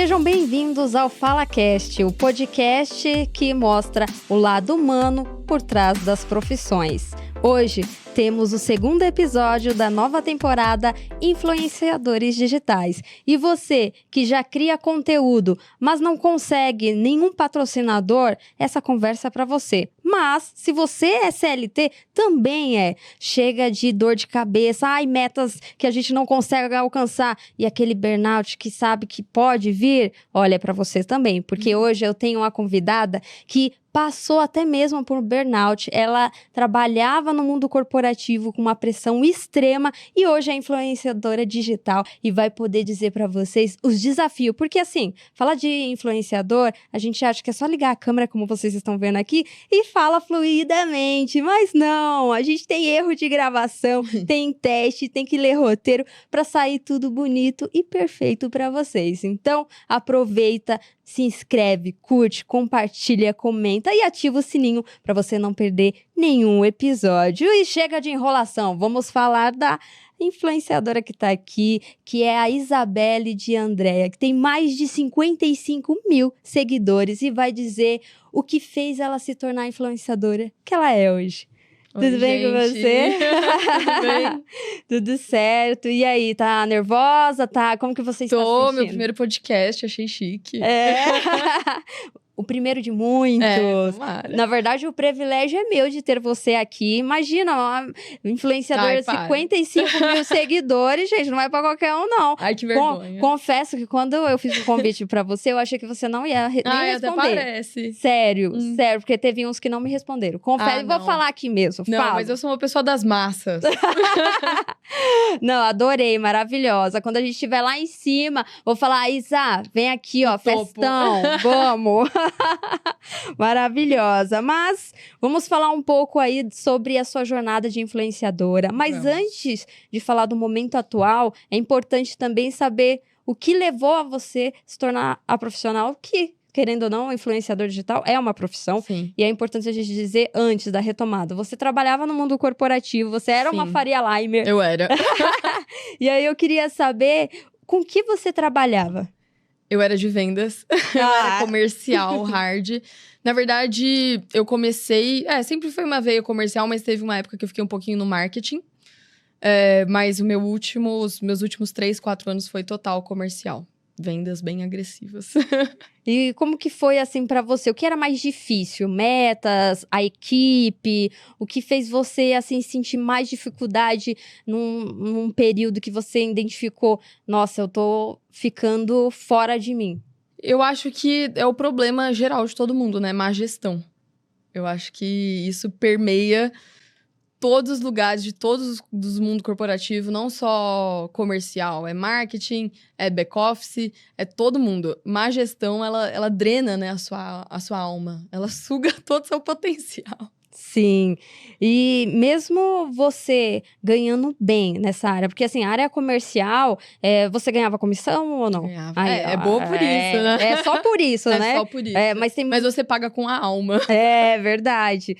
Sejam bem-vindos ao FalaCast, o podcast que mostra o lado humano por trás das profissões. Hoje temos o segundo episódio da nova temporada Influenciadores Digitais. E você que já cria conteúdo, mas não consegue nenhum patrocinador, essa conversa é para você. Mas, se você é CLT, também é. Chega de dor de cabeça, metas que a gente não consegue alcançar e aquele burnout que sabe que pode vir, olha, é para você também. Porque hoje eu tenho uma convidada que passou até mesmo por burnout. Ela trabalhava no mundo corporativo com uma pressão extrema e hoje é influenciadora digital e vai poder dizer para vocês os desafios. Porque assim, falar de influenciador, a gente acha que é só ligar a câmera, como vocês estão vendo aqui, e fala fluidamente. Mas não, a gente tem erro de gravação, tem teste, tem que ler roteiro para sair tudo bonito e perfeito para vocês. Então, aproveita, se inscreve, curte, compartilha, comenta e ativa o sininho para você não perder nenhum episódio. E chega de enrolação, vamos falar da influenciadora que tá aqui, que é a Isabelle de Andréa, que tem mais de 55 mil seguidores e vai dizer o que fez ela se tornar a influenciadora que ela é hoje. Oi, Tudo bem com você? Tudo bem? Tudo certo. E aí, tá nervosa? Como que você está se sentindo? Meu primeiro podcast, achei chique. O primeiro de muitos. Tomara. Na verdade, o privilégio é meu de ter você aqui. Imagina, uma influenciadora de 55 mil seguidores, gente, não é pra qualquer um, não. Ai, que vergonha. Confesso que quando eu fiz o convite pra você, eu achei que você não ia nem responder. Até parece. Sério, porque teve uns que não me responderam. Confesso, vou falar aqui mesmo. Não, falo. mas eu sou uma pessoa das massas. Não, adorei, maravilhosa. Quando a gente estiver lá em cima, vou falar, Isa, vem aqui, ó, festão, vamos. Maravilhosa. Mas vamos falar um pouco aí sobre a sua jornada de influenciadora. Mas antes de falar do momento atual, é importante também saber o que levou a você se tornar a profissional que, querendo ou não, o influenciador digital é uma profissão. Sim. E é importante a gente dizer antes da retomada. Você trabalhava no mundo corporativo, você era uma Faria Limer. Eu era. E aí eu queria saber com que você trabalhava. Eu era de vendas, eu era comercial, hard. Na verdade, eu comecei... sempre foi uma veia comercial, mas teve uma época que eu fiquei um pouquinho no marketing. Mas os meus últimos 3, 4 anos foi total comercial. Vendas bem agressivas. E como que foi, assim, pra você? O que era mais difícil? Metas, a equipe? O que fez você, assim, sentir mais dificuldade num período que você identificou? Nossa, eu tô ficando fora de mim. Eu acho que é o problema geral de todo mundo, né? Má gestão. Eu acho que isso permeia todos os lugares de todos do mundo corporativo, não só comercial, é marketing, é back-office, é todo mundo. Má gestão, ela drena, né, a sua alma, ela suga todo o seu potencial. Sim, e mesmo você ganhando bem nessa área, porque assim, a área comercial, você ganhava comissão ou não? Ganhava. É boa por isso, né? É só por isso, né? É só por isso. Mas você paga com a alma. É verdade.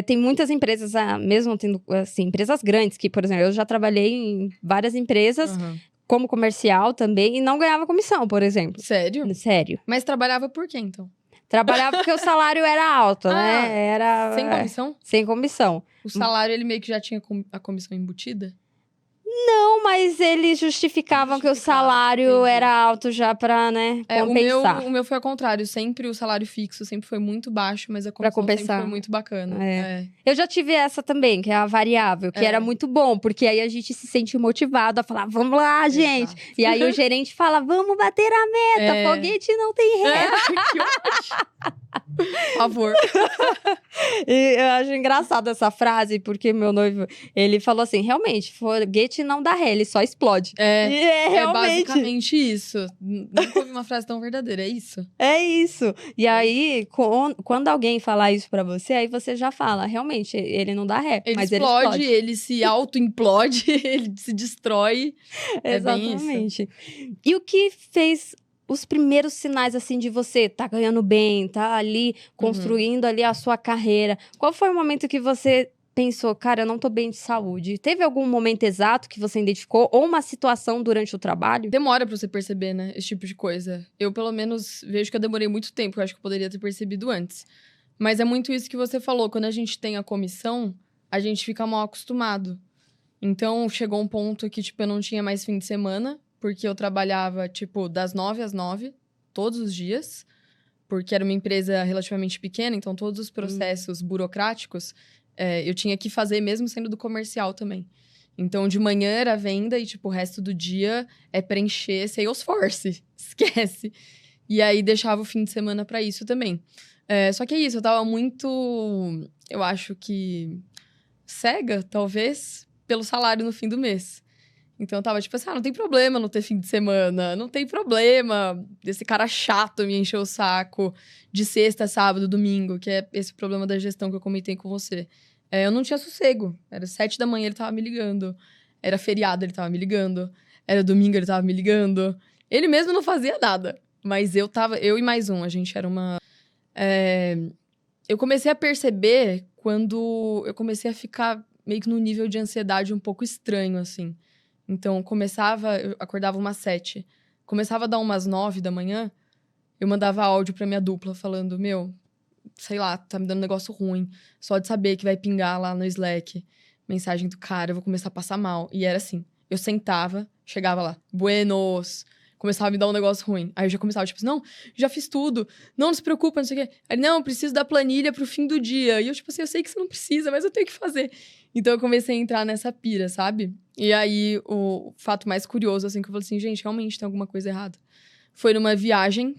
Tem muitas empresas, mesmo tendo assim, empresas grandes, que, por exemplo, eu já trabalhei em várias empresas, como comercial também, e não ganhava comissão, por exemplo. Sério? Sério. Mas trabalhava por quê, então? Trabalhava porque o salário era alto, né? Era sem comissão? Sem comissão. O salário, ele meio que já tinha a comissão embutida? Não, mas eles justificavam que o salário era alto já pra, né, compensar. O meu foi ao contrário. Sempre o salário fixo sempre foi muito baixo, mas a comissão sempre foi muito bacana. Eu já tive essa também, que é a variável, que era muito bom, porque aí a gente se sente motivado a falar, vamos lá, gente. Exato. E aí o gerente fala, vamos bater a meta, foguete não tem ré. Que ótimo. Por favor. E eu acho engraçado essa frase, porque meu noivo, ele falou assim, realmente, foguete não dá ré, ele só explode. É realmente. Basicamente isso. Nunca ouvi uma frase tão verdadeira, é isso? É isso. E aí, quando alguém falar isso pra você, aí você já fala, realmente, ele não dá ré, ele mas explode, ele explode. Ele se auto-implode, ele se destrói. Exatamente. É bem isso. E o que fez os primeiros sinais, assim, de você tá ganhando bem, tá ali construindo ali a sua carreira? Qual foi o momento que você pensou, cara, eu não tô bem de saúde? Teve algum momento exato que você identificou ou uma situação durante o trabalho? Demora pra você perceber, né? Esse tipo de coisa. Eu, pelo menos, vejo que eu demorei muito tempo. Eu acho que eu poderia ter percebido antes. Mas é muito isso que você falou. Quando a gente tem a comissão, a gente fica mal acostumado. Então, chegou um ponto que, tipo, eu não tinha mais fim de semana. Porque eu trabalhava, tipo, das 9 às 9, todos os dias. Porque era uma empresa relativamente pequena. Então, todos os processos burocráticos, eu tinha que fazer mesmo sendo do comercial também. Então, de manhã era venda e, tipo, o resto do dia é preencher Salesforce. Esquece. E aí, deixava o fim de semana pra isso também. Só que é isso, eu tava muito, eu acho que cega, talvez, pelo salário no fim do mês. Então, eu tava tipo assim, não tem problema não ter fim de semana. Não tem problema desse cara chato me encher o saco de sexta, sábado, domingo. Que é esse problema da gestão que eu comentei com você. Eu não tinha sossego. Era 7 da manhã, ele tava me ligando. Era feriado, ele tava me ligando. Era domingo, ele tava me ligando. Ele mesmo não fazia nada. Mas eu e mais um, a gente era uma... Eu comecei a perceber quando eu comecei a ficar meio que num nível de ansiedade um pouco estranho, assim. Então, eu acordava umas 7. Começava a dar umas 9 da manhã, eu mandava áudio pra minha dupla, falando, sei lá, tá me dando um negócio ruim. Só de saber que vai pingar lá no Slack. Mensagem do cara, eu vou começar a passar mal. E era assim, eu sentava, chegava lá, buenos... Começava a me dar um negócio ruim. Aí eu já começava, tipo assim, não, já fiz tudo. Não se preocupa, não sei o quê. Aí, não, preciso da planilha pro fim do dia. E eu, tipo assim, eu sei que você não precisa, mas eu tenho que fazer. Então, eu comecei a entrar nessa pira, sabe? E aí, o fato mais curioso, assim, que eu falei assim, gente, realmente tem alguma coisa errada. Foi numa viagem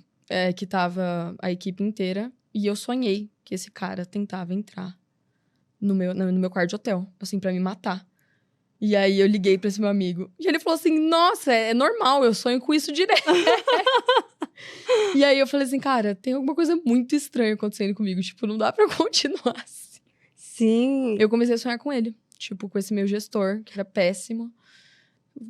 que tava a equipe inteira. E eu sonhei que esse cara tentava entrar no meu quarto de hotel, assim, pra me matar. E aí, eu liguei pra esse meu amigo. E ele falou assim, nossa, é normal, eu sonho com isso direto. E aí, eu falei assim, cara, tem alguma coisa muito estranha acontecendo comigo. Tipo, não dá pra eu continuar assim. Sim. Eu comecei a sonhar com ele. Tipo, com esse meu gestor, que era péssimo.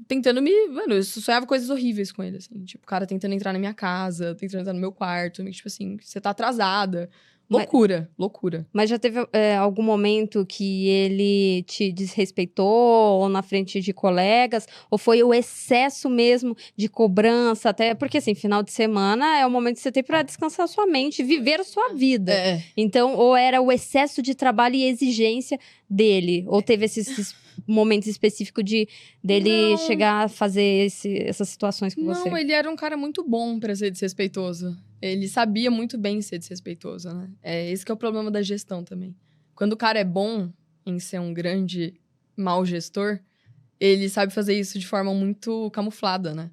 Tentando Mano, eu sonhava coisas horríveis com ele, assim. Tipo, o cara tentando entrar na minha casa, tentando entrar no meu quarto. Tipo assim, você tá atrasada. Loucura, loucura. Mas já teve algum momento que ele te desrespeitou, ou na frente de colegas? Ou foi o excesso mesmo de cobrança? Até porque, assim, final de semana é o momento que você tem pra descansar sua mente, viver a sua vida. Então, ou era o excesso de trabalho e exigência dele? Ou teve esses momentos específicos dele chegar a fazer essas situações com você? Não, ele era um cara muito bom pra ser desrespeitoso. Ele sabia muito bem ser desrespeitoso, né? Esse que é o problema da gestão também. Quando o cara é bom em ser um grande mau gestor, ele sabe fazer isso de forma muito camuflada, né?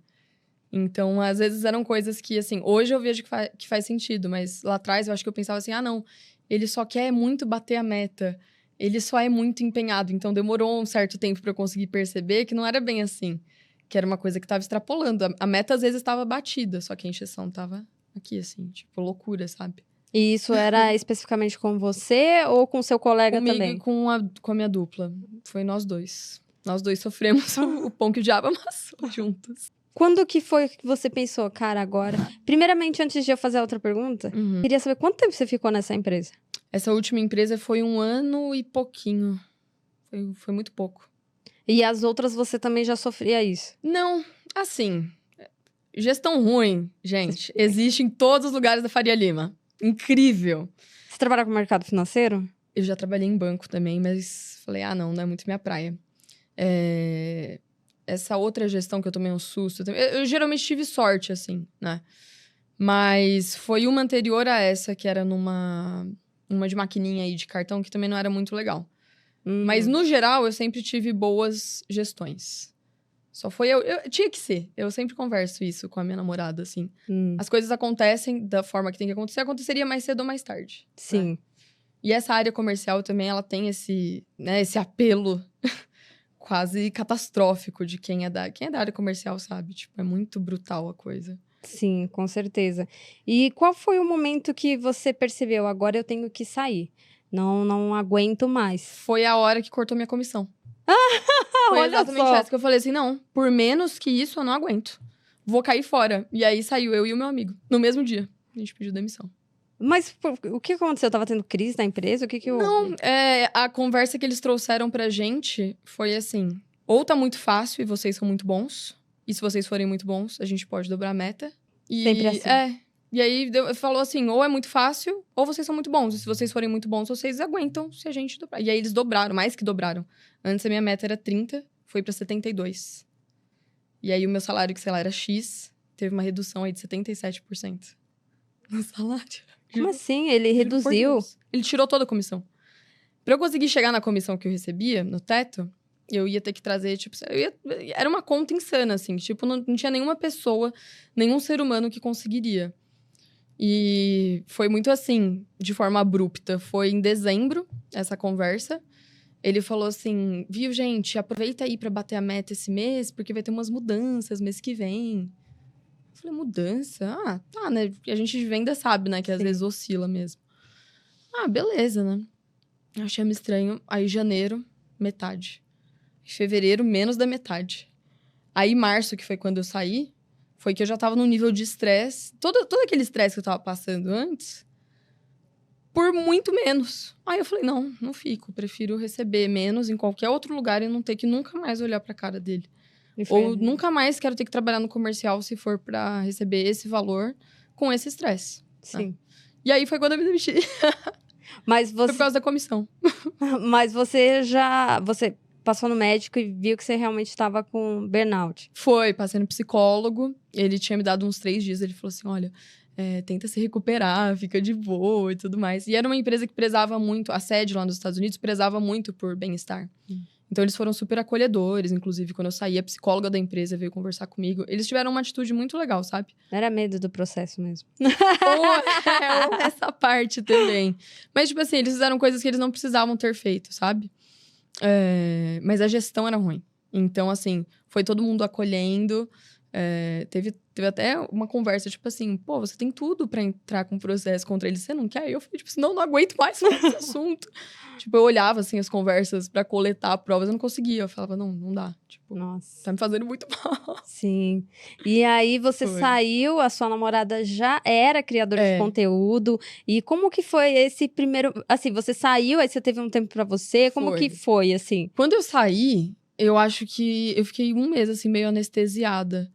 Então, às vezes eram coisas que, assim, hoje eu vejo que faz sentido, mas lá atrás eu acho que eu pensava assim, não, ele só quer muito bater a meta, ele só é muito empenhado. Então, demorou um certo tempo pra eu conseguir perceber que não era bem assim, que era uma coisa que tava extrapolando. A meta, às vezes, estava batida, só que a encheção tava aqui, assim, tipo, loucura, sabe? E isso era especificamente com você ou com seu colega Comigo também? E com a minha dupla. Foi nós dois. Nós dois sofremos o pão que o diabo amassou juntos. Quando que foi que você pensou, cara, agora... Primeiramente, antes de eu fazer a outra pergunta, queria saber quanto tempo você ficou nessa empresa? Essa última empresa foi 1 ano e pouquinho. Foi muito pouco. E as outras você também já sofria isso? Não, assim... Gestão ruim, gente, existe em todos os lugares da Faria Lima. Incrível. Você trabalha com o mercado financeiro? Eu já trabalhei em banco também, mas falei, não é muito minha praia. Essa outra gestão que eu tomei um susto... Eu geralmente tive sorte, assim, né? Mas foi uma anterior a essa, que era uma de maquininha aí de cartão, que também não era muito legal. Mas, no geral, eu sempre tive boas gestões. Só foi eu tinha que ser. Eu sempre converso isso com a minha namorada, assim. As coisas acontecem da forma que tem que acontecer. Aconteceria mais cedo ou mais tarde. Sim. Né? E essa área comercial também, ela tem esse apelo quase catastrófico de quem é da área comercial, sabe? Tipo, é muito brutal a coisa. Sim, com certeza. E qual foi o momento que você percebeu, agora eu tenho que sair? Não aguento mais. Foi a hora que cortou minha comissão. Foi Olha exatamente só. essa que eu falei assim, não, por menos que isso eu não aguento. Vou cair fora. E aí saiu eu e o meu amigo, no mesmo dia. A gente pediu demissão. Mas o que aconteceu? Tava tendo crise na empresa? O que houve? Não, a conversa que eles trouxeram pra gente foi assim: ou tá muito fácil e vocês são muito bons, e se vocês forem muito bons, a gente pode dobrar a meta. Sempre assim. E aí falou assim: ou é muito fácil, ou vocês são muito bons. E se vocês forem muito bons, vocês aguentam se a gente dobrar. E aí eles dobraram, mais que dobraram. Antes a minha meta era 30, foi pra 72. E aí o meu salário, que sei lá, era X, teve uma redução aí de 77% no salário. Como assim? Ele Juro por reduziu? Deus. Ele tirou toda a comissão. Pra eu conseguir chegar na comissão que eu recebia, no teto, eu ia ter que trazer, tipo... Era uma conta insana, assim. Tipo, não tinha nenhuma pessoa, nenhum ser humano que conseguiria. E foi muito assim, de forma abrupta. Foi em dezembro, essa conversa. Ele falou assim, viu, gente, aproveita aí pra bater a meta esse mês, porque vai ter umas mudanças mês que vem. Eu falei, mudança? Ah, tá, né? Porque a gente de venda sabe, né? Que às Sim. vezes oscila mesmo. Ah, beleza, né? Achei meio estranho. Aí, janeiro, metade. Fevereiro, menos da metade. Aí, março, que foi quando eu saí, foi que eu já tava num nível de estresse. Todo aquele estresse que eu tava passando antes, por muito menos. Aí eu falei, não fico. Prefiro receber menos em qualquer outro lugar e não ter que nunca mais olhar pra cara dele. Ou nunca mais quero ter que trabalhar no comercial se for pra receber esse valor com esse estresse. Sim. Né? E aí foi quando eu me demiti. Mas Foi por você, causa da comissão. mas você passou no médico e viu que você realmente estava com burnout. Foi, passei no psicólogo. Ele tinha me dado uns 3 dias. Ele falou assim, olha, tenta se recuperar, fica de boa e tudo mais. E era uma empresa que prezava muito, a sede lá nos Estados Unidos prezava muito por bem-estar. Então, eles foram super acolhedores. Inclusive, quando eu saí, a psicóloga da empresa veio conversar comigo. Eles tiveram uma atitude muito legal, sabe? Era medo do processo mesmo. ou essa parte também. Mas, tipo assim, eles fizeram coisas que eles não precisavam ter feito, sabe? Mas a gestão era ruim. Então, assim, foi todo mundo acolhendo. Teve até uma conversa, tipo assim, pô, você tem tudo pra entrar com processo contra ele, você não quer? E eu falei, tipo assim, não aguento mais falar desse assunto. Tipo, eu olhava, assim, as conversas pra coletar provas, eu não conseguia. Eu falava, não dá. Tipo, Nossa. tá me fazendo muito mal. Sim. E aí você Foi. saiu, a sua namorada já era criadora de conteúdo. E como que foi esse primeiro... Assim, você saiu, aí você teve um tempo pra você. Como que foi, assim? Quando eu saí, eu acho que eu fiquei 1 mês, assim, meio anestesiada.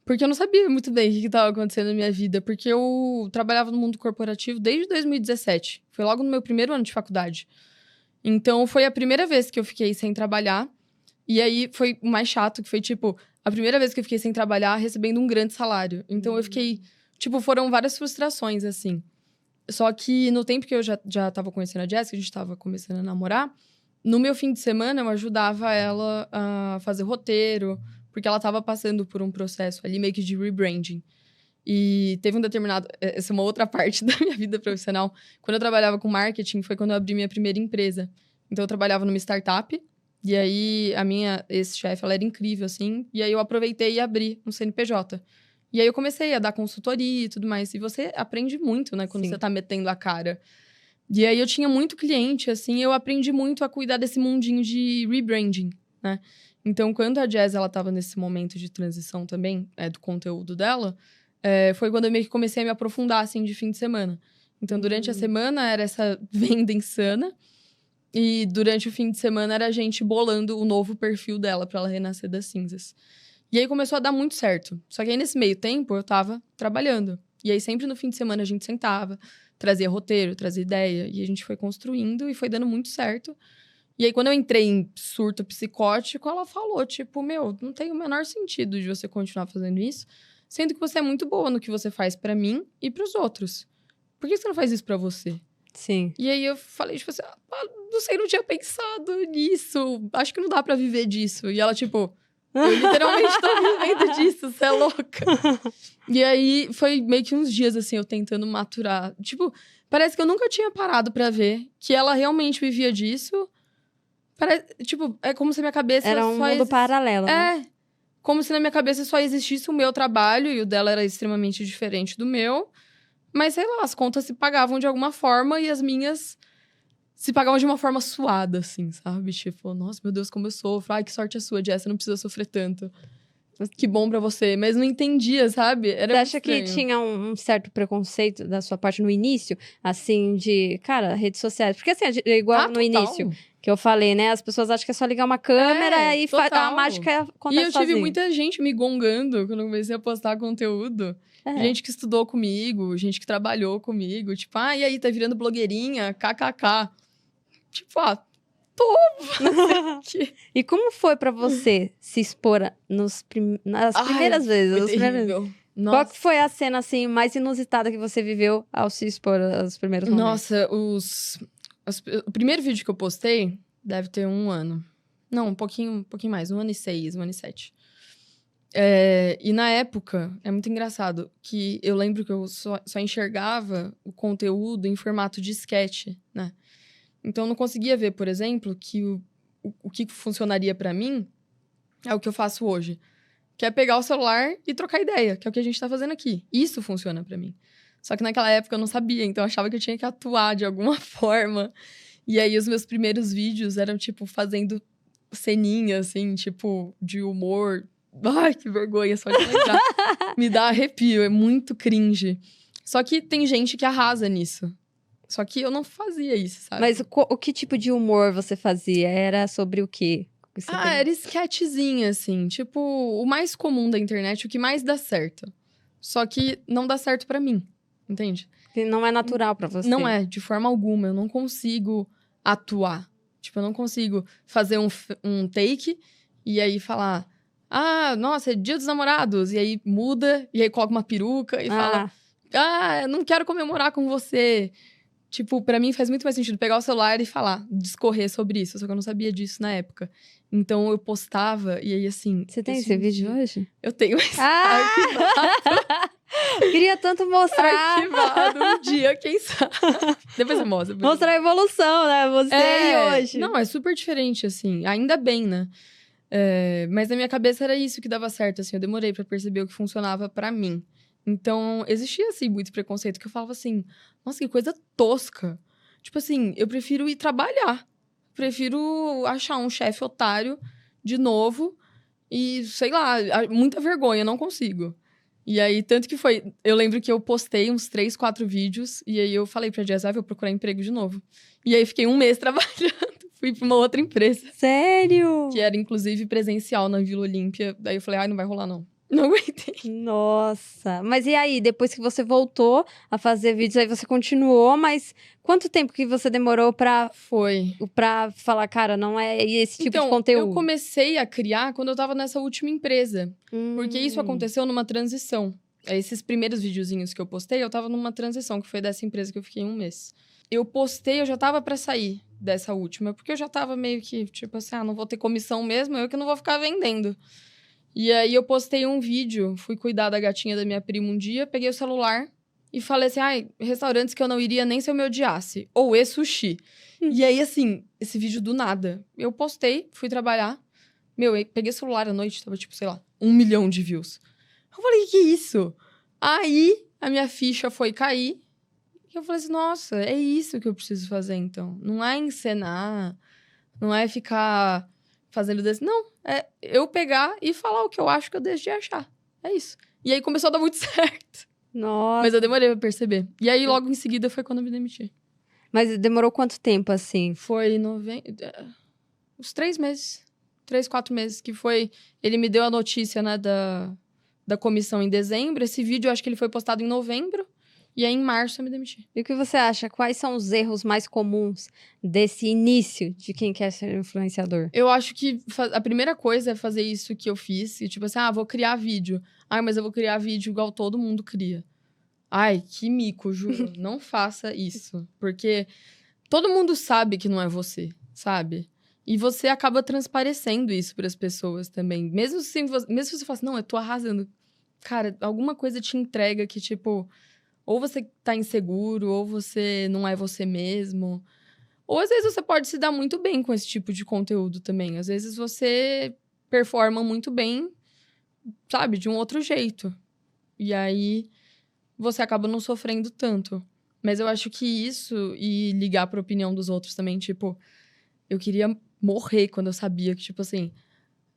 Porque eu não sabia muito bem o que estava acontecendo na minha vida. Porque eu trabalhava no mundo corporativo desde 2017. Foi logo no meu primeiro ano de faculdade. Então, foi a primeira vez que eu fiquei sem trabalhar. E aí, foi o mais chato, que foi, tipo... A primeira vez que eu fiquei sem trabalhar, recebendo um grande salário. Então, eu fiquei... Tipo, foram várias frustrações, assim. Só que no tempo que eu já tava conhecendo a Jéssica, a gente tava começando a namorar... No meu fim de semana, eu ajudava ela a fazer roteiro... Porque ela tava passando por um processo ali, meio que de rebranding. E teve um determinado... Essa é uma outra parte da minha vida profissional. Quando eu trabalhava com marketing, foi quando eu abri minha primeira empresa. Então, eu trabalhava numa startup. E aí, a minha ex-chefe, ela era incrível, assim. E aí, eu aproveitei e abri um CNPJ. E aí, eu comecei a dar consultoria e tudo mais. E você aprende muito, né? Quando você tá metendo a cara. E aí, eu tinha muito cliente, assim. Eu aprendi muito a cuidar desse mundinho de rebranding, né? Então, quando a Jazz, ela tava nesse momento de transição também, do conteúdo dela, foi quando eu meio que comecei a me aprofundar, assim, de fim de semana. Então, durante a semana, era essa venda insana. E durante o fim de semana, era a gente bolando o novo perfil dela pra ela renascer das cinzas. E aí, começou a dar muito certo. Só que aí, nesse meio tempo, eu tava trabalhando. E aí, sempre no fim de semana, a gente sentava, trazia roteiro, trazia ideia. E a gente foi construindo e foi dando muito certo. E aí, quando eu entrei em surto psicótico, ela falou, tipo, meu, não tem o menor sentido de você continuar fazendo isso, sendo que você é muito boa no que você faz pra mim e pros outros. Por que você não faz isso pra você? Sim. E aí, eu falei, tipo assim, não sei, não tinha pensado nisso. Acho que não dá pra viver disso. E ela, tipo, eu literalmente tô vivendo disso, você é louca. E aí, foi meio que uns dias, assim, eu tentando maturar. Tipo, parece que eu nunca tinha parado pra ver que ela realmente vivia disso. Tipo, é como se na minha cabeça... Era um mundo paralelo, né? Como se na minha cabeça só existisse o meu trabalho e o dela era extremamente diferente do meu. Mas, sei lá, as contas se pagavam de alguma forma e as minhas se pagavam de uma forma suada, assim, sabe? Tipo, nossa, meu Deus, como eu sofro. Ai, que sorte a sua, Jess, você não precisa sofrer tanto. que bom pra você, mas não entendia, sabe? Era Você acha muito que estranho. tinha um certo preconceito da sua parte no início? Assim, de, cara, redes sociais. Porque assim, igual no Total. início que eu falei, né? As pessoas acham que é só ligar uma câmera e a total. mágica E acontece eu tive sozinha. muita gente me gongando quando eu comecei a postar conteúdo. É. Gente que estudou comigo, gente que trabalhou comigo. Tipo, e aí, tá virando blogueirinha? KKK. Tipo, E como foi pra você se expor nas primeiras vezes? Foi nas primeiras vezes? terrível. Qual que Nossa. foi a cena, assim, mais inusitada que você viveu ao se expor aos primeiros momentos? Nossa, o primeiro vídeo que eu postei deve ter 1 ano. Não, um pouquinho mais. 1 ano e 6, 1 ano e 7. E na época, é muito engraçado, que eu lembro que eu só enxergava o conteúdo em formato de sketch, né? Então, eu não conseguia ver, por exemplo, que o que funcionaria pra mim é o que eu faço hoje. Que é pegar o celular e trocar ideia, que é o que a gente tá fazendo aqui. Isso funciona pra mim. Só que naquela época eu não sabia, então eu achava que eu tinha que atuar de alguma forma. E aí, os meus primeiros vídeos eram, tipo, fazendo ceninha, assim, tipo, de humor. Ai, que vergonha, só de lembrar. Me dá arrepio, é muito cringe. Só que tem gente que arrasa nisso. Só que eu não fazia isso, sabe? Mas o que tipo de humor você fazia? Era sobre o quê? Era sketchzinha, assim. Tipo, o mais comum da internet, o que mais dá certo. Só que não dá certo pra mim, entende? Que não é natural pra você. Não é, de forma alguma. Eu não consigo atuar. Tipo, eu não consigo fazer um take e aí falar... nossa, é Dia dos Namorados. E aí muda, e aí coloca uma peruca e fala... eu não quero comemorar com você. Tipo, pra mim faz muito mais sentido pegar o celular e falar, discorrer sobre isso. Só que eu não sabia disso na época. Então, eu postava e aí, assim... Você tem esse vídeo hoje? Eu tenho, mas Queria tanto mostrar. arquivado um dia, quem sabe. Depois eu mostro. Mostrar a evolução, né? Você e hoje. Não, é super diferente, assim. Ainda bem, né? Mas na minha cabeça era isso que dava certo, assim. Eu demorei pra perceber o que funcionava pra mim. Então, existia, assim, muito preconceito. Que eu falava assim, nossa, que coisa tosca. Tipo assim, eu prefiro ir trabalhar. Prefiro achar um chefe otário de novo. E, sei lá, muita vergonha, não consigo. E aí, tanto que foi... Eu lembro que eu postei uns 3, 4 vídeos. E aí, eu falei pra Jess, vou procurar emprego de novo. E aí, fiquei 1 mês trabalhando. Fui pra uma outra empresa. Sério? Que era, inclusive, presencial na Vila Olímpia. Daí, eu falei, não vai rolar, não. Não aguentei. Nossa. Mas e aí, depois que você voltou a fazer vídeos, aí você continuou, mas quanto tempo que você demorou pra falar, cara, não é esse tipo de conteúdo? Eu comecei a criar quando eu tava nessa última empresa. Porque isso aconteceu numa transição. Esses primeiros videozinhos que eu postei, eu tava numa transição, que foi dessa empresa que eu fiquei 1 mês. Eu postei, eu já tava pra sair dessa última, porque eu já tava meio que, tipo assim, não vou ter comissão mesmo, eu que não vou ficar vendendo. E aí, eu postei um vídeo, fui cuidar da gatinha da minha prima um dia, peguei o celular e falei assim, restaurantes que eu não iria nem se eu me odiasse. Ou e-sushi. E aí, assim, esse vídeo do nada. Eu postei, fui trabalhar. Eu peguei o celular à noite, tava tipo, sei lá, 1 milhão de views. Eu falei, que é isso? Aí, a minha ficha foi cair. E eu falei assim, nossa, é isso que eu preciso fazer, então. Não é encenar, não é ficar... fazendo desse. Não, é eu pegar e falar o que eu acho que eu deixo de achar. É isso. E aí começou a dar muito certo. Nossa. Mas eu demorei pra perceber. E aí, logo em seguida, foi quando eu me demiti. Mas demorou quanto tempo, assim? Foi uns 3 meses. 3, 4 meses. Que foi... Ele me deu a notícia, né, da comissão em dezembro. Esse vídeo, eu acho que ele foi postado em novembro. E aí, em março, eu me demiti. E o que você acha? Quais são os erros mais comuns desse início de quem quer ser influenciador? Eu acho que a primeira coisa é fazer isso que eu fiz. E tipo assim, vou criar vídeo. Mas eu vou criar vídeo igual todo mundo cria. Que mico, juro. Não faça isso. Porque todo mundo sabe que não é você, sabe? E você acaba transparecendo isso para as pessoas também. Mesmo se você fala assim, não, eu tô arrasando. Cara, alguma coisa te entrega que, tipo... Ou você tá inseguro, ou você não é você mesmo. Ou às vezes você pode se dar muito bem com esse tipo de conteúdo também. Às vezes você performa muito bem, sabe, de um outro jeito. E aí você acaba não sofrendo tanto. Mas eu acho que isso, e ligar pra opinião dos outros também, tipo... Eu queria morrer quando eu sabia que, tipo assim...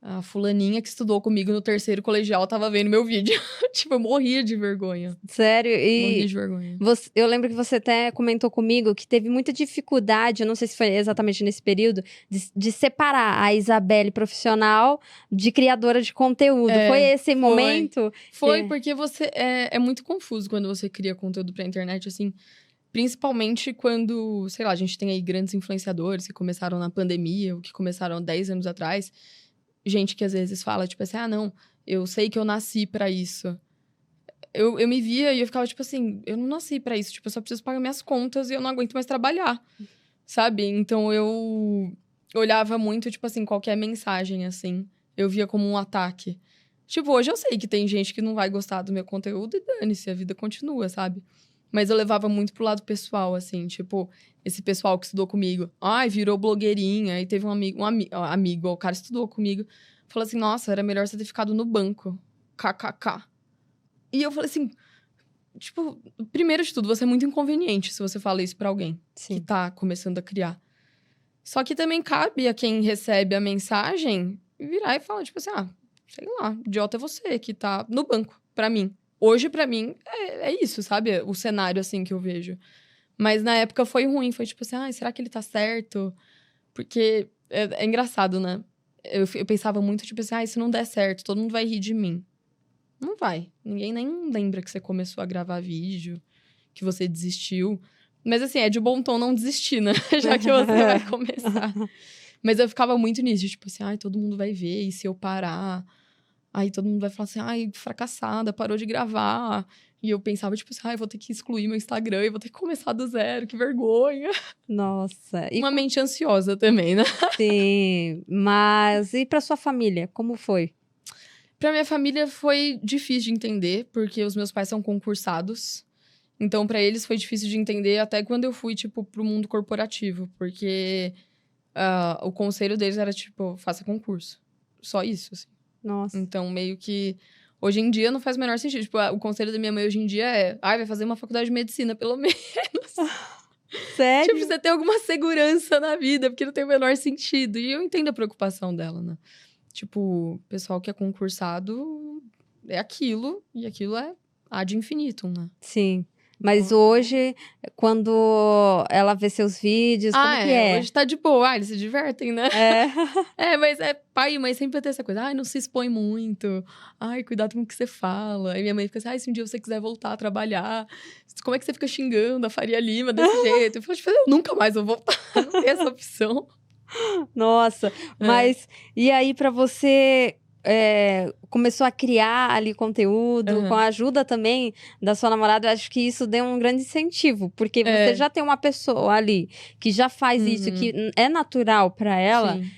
a fulaninha que estudou comigo no 3º colegial tava vendo meu vídeo. Tipo, eu morria de vergonha. Sério? Morria E de vergonha. eu lembro que você até comentou comigo que teve muita dificuldade, eu não sei se foi exatamente nesse período, de separar a Isabelle profissional de criadora de conteúdo. Foi esse momento? Foi, porque você é muito confuso quando você cria conteúdo pra internet, assim. Principalmente quando, sei lá, a gente tem aí grandes influenciadores que começaram na pandemia, ou que começaram 10 anos atrás. Gente que às vezes fala, tipo assim, não, eu sei que eu nasci pra isso. Eu me via e eu ficava, tipo assim, eu não nasci pra isso. Tipo, eu só preciso pagar minhas contas e eu não aguento mais trabalhar, sabe? Então, eu olhava muito, tipo assim, qualquer mensagem, assim. Eu via como um ataque. Tipo, hoje eu sei que tem gente que não vai gostar do meu conteúdo e dane-se, a vida continua, sabe? Mas eu levava muito pro lado pessoal, assim, tipo, esse pessoal que estudou comigo. Ai, virou blogueirinha. Aí teve um amigo, o cara estudou comigo. Falou assim, nossa, era melhor você ter ficado no banco. KKK. E eu falei assim, tipo, primeiro de tudo, você é muito inconveniente se você fala isso pra alguém que tá começando a criar. Só que também cabe a quem recebe a mensagem virar e falar, tipo assim, sei lá, idiota é você que tá no banco, pra mim. Hoje, pra mim, é isso, sabe? O cenário, assim, que eu vejo. Mas na época foi ruim. Foi tipo assim, será que ele tá certo? Porque é engraçado, né? Eu pensava muito, tipo assim, se não der certo, todo mundo vai rir de mim. Não vai. Ninguém nem lembra que você começou a gravar vídeo, que você desistiu. Mas assim, é de bom tom não desistir, né? Já que você vai começar. Mas eu ficava muito nisso, de, tipo assim, todo mundo vai ver, e se eu parar? Aí todo mundo vai falar assim, fracassada, parou de gravar. E eu pensava, tipo assim, eu vou ter que excluir meu Instagram e vou ter que começar do zero, que vergonha. Nossa. Uma mente ansiosa também, né? Sim, mas e pra sua família, como foi? Pra minha família foi difícil de entender, porque os meus pais são concursados. Então, pra eles foi difícil de entender até quando eu fui, tipo, pro mundo corporativo. Porque o conselho deles era, tipo, faça concurso. Só isso, assim. Nossa. Então, meio que... Hoje em dia, não faz o menor sentido. Tipo, o conselho da minha mãe hoje em dia é... vai fazer uma faculdade de medicina, pelo menos. Sério? Tipo, você ter alguma segurança na vida, porque não tem o menor sentido. E eu entendo a preocupação dela, né? Tipo, o pessoal que é concursado é aquilo, e aquilo é ad infinitum, né? Sim. Mas hoje, quando ela vê seus vídeos, como que é? Hoje tá de boa. Eles se divertem, né? Mas pai e mãe sempre vai ter essa coisa. Não se expõe muito. Cuidado com o que você fala. Aí minha mãe fica assim, se um dia você quiser voltar a trabalhar, como é que você fica xingando a Faria Lima desse jeito? Eu falo, tipo, eu nunca mais vou voltar. Não tem essa opção. Nossa, mas e aí pra você começou a criar ali conteúdo, com a ajuda também da sua namorada, eu acho que isso deu um grande incentivo, porque você já tem uma pessoa ali que já faz isso, que é natural pra ela. Sim.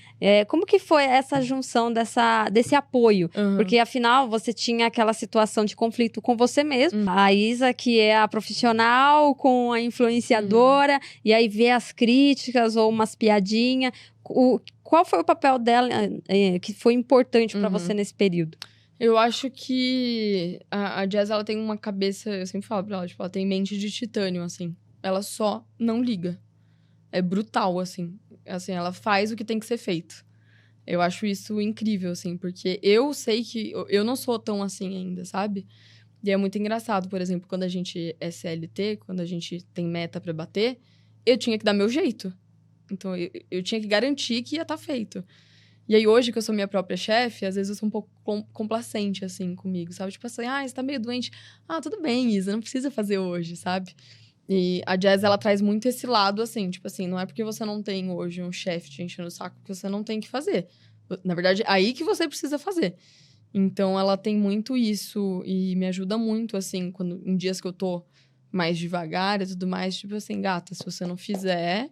Como que foi essa junção desse apoio? Porque, afinal, você tinha aquela situação de conflito com você mesmo. A Isa, que é a profissional, com a influenciadora, e aí vê as críticas ou umas piadinhas. Qual foi o papel dela que foi importante pra você nesse período? Eu acho que a Jazz, ela tem uma cabeça... Eu sempre falo pra ela, tipo, ela tem mente de titânio, assim. Ela só não liga. É brutal, assim. Assim, ela faz o que tem que ser feito. Eu acho isso incrível, assim, porque eu sei que eu não sou tão assim ainda, sabe? E é muito engraçado, por exemplo, quando a gente é CLT, quando a gente tem meta pra bater, eu tinha que dar meu jeito. Então, eu tinha que garantir que ia estar feito. E aí, hoje, que eu sou minha própria chefe, às vezes eu sou um pouco complacente, assim, comigo, sabe? Tipo assim, você tá meio doente. Tudo bem, Isa, não precisa fazer hoje, sabe? E a Jazz, ela traz muito esse lado, assim, tipo assim, não é porque você não tem hoje um chefe te enchendo o saco que você não tem que fazer. Na verdade, é aí que você precisa fazer. Então, ela tem muito isso e me ajuda muito, assim, em dias que eu tô mais devagar e tudo mais, tipo assim, gata, se você não fizer,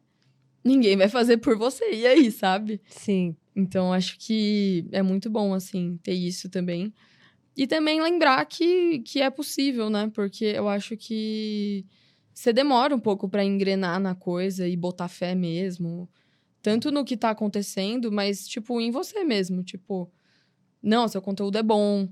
ninguém vai fazer por você. E aí, sabe? Sim. Então, acho que é muito bom, assim, ter isso também. E também lembrar que é possível, né? Porque eu acho que você demora um pouco pra engrenar na coisa e botar fé mesmo. Tanto no que tá acontecendo, mas, tipo, em você mesmo. Tipo, não, seu conteúdo é bom.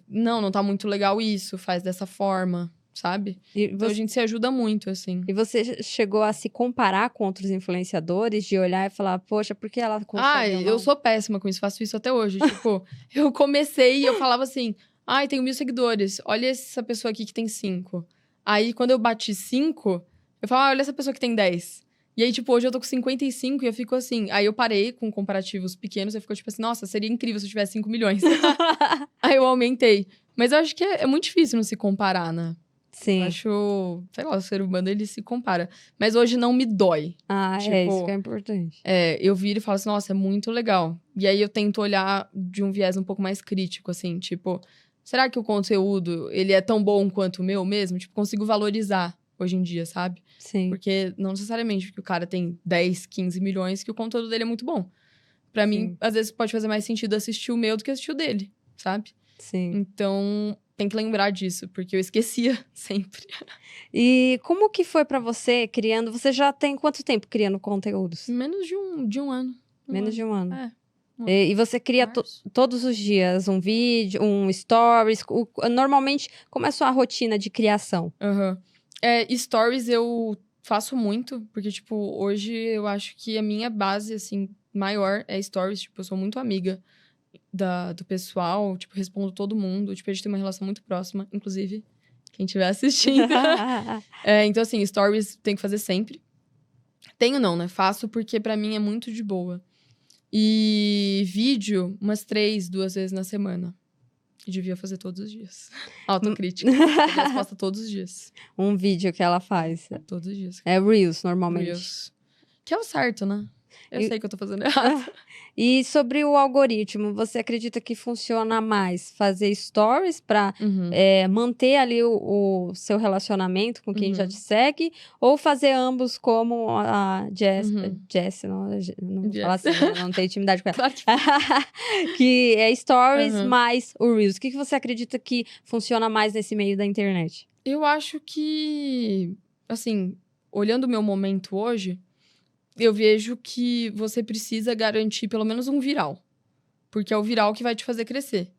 Não tá muito legal isso, faz dessa forma. sabe? E Então a gente se ajuda muito, assim. E você chegou a se comparar com outros influenciadores, de olhar e falar, poxa, por que ela consegue ou não? Eu sou péssima com isso, faço isso até hoje. Tipo, eu comecei e eu falava assim, tenho 1.000 seguidores, olha essa pessoa aqui que tem 5. Aí, quando eu bati 5, eu falava, olha essa pessoa que tem 10. E aí, tipo, hoje eu tô com 55 e eu fico assim... Aí eu parei com comparativos pequenos, eu fico tipo assim, nossa, seria incrível se eu tivesse 5 milhões. Aí eu aumentei. Mas eu acho que é muito difícil não se comparar, né? Sim. Eu acho, sei lá, o ser humano, ele se compara. Mas hoje não me dói. Isso que é importante. Eu viro e falo assim, nossa, é muito legal. E aí eu tento olhar de um viés um pouco mais crítico, assim, tipo... Será que o conteúdo, ele é tão bom quanto o meu mesmo? Tipo, consigo valorizar hoje em dia, sabe? Sim. Porque não necessariamente porque o cara tem 10, 15 milhões que o conteúdo dele é muito bom. Pra mim, às vezes pode fazer mais sentido assistir o meu do que assistir o dele, sabe? Sim. Então, tem que lembrar disso, porque eu esquecia sempre. E como que foi pra você criando... Você já tem quanto tempo criando conteúdos? Menos de um ano. Menos de um ano. É. E você cria todos os dias um vídeo, um stories? Normalmente, como é a sua rotina de criação? Stories eu faço muito, porque, tipo, hoje eu acho que a minha base, assim, maior é stories. Tipo, eu sou muito amiga do pessoal, tipo, respondo todo mundo. Tipo, a gente tem uma relação muito próxima, inclusive, quem estiver assistindo. Então, assim, stories tem que fazer sempre. Tenho não, né? Faço porque pra mim é muito de boa. E vídeo, umas 2 vezes na semana. E devia fazer todos os dias. Autocrítica. Ela posta todos os dias. Um vídeo que ela faz. Todos os dias. É Reels, normalmente. Reels. Que é o certo, né? Eu sei que eu tô fazendo errado. E sobre o algoritmo, você acredita que funciona mais fazer stories pra manter ali o seu relacionamento com quem já te segue? Ou fazer ambos como a Jess, não vou falar assim, não tenho intimidade com ela. Claro que é stories mais o Reels. O que você acredita que funciona mais nesse meio da internet? Eu acho que, assim, olhando o meu momento hoje, eu vejo que você precisa garantir pelo menos um viral. Porque é o viral que vai te fazer crescer.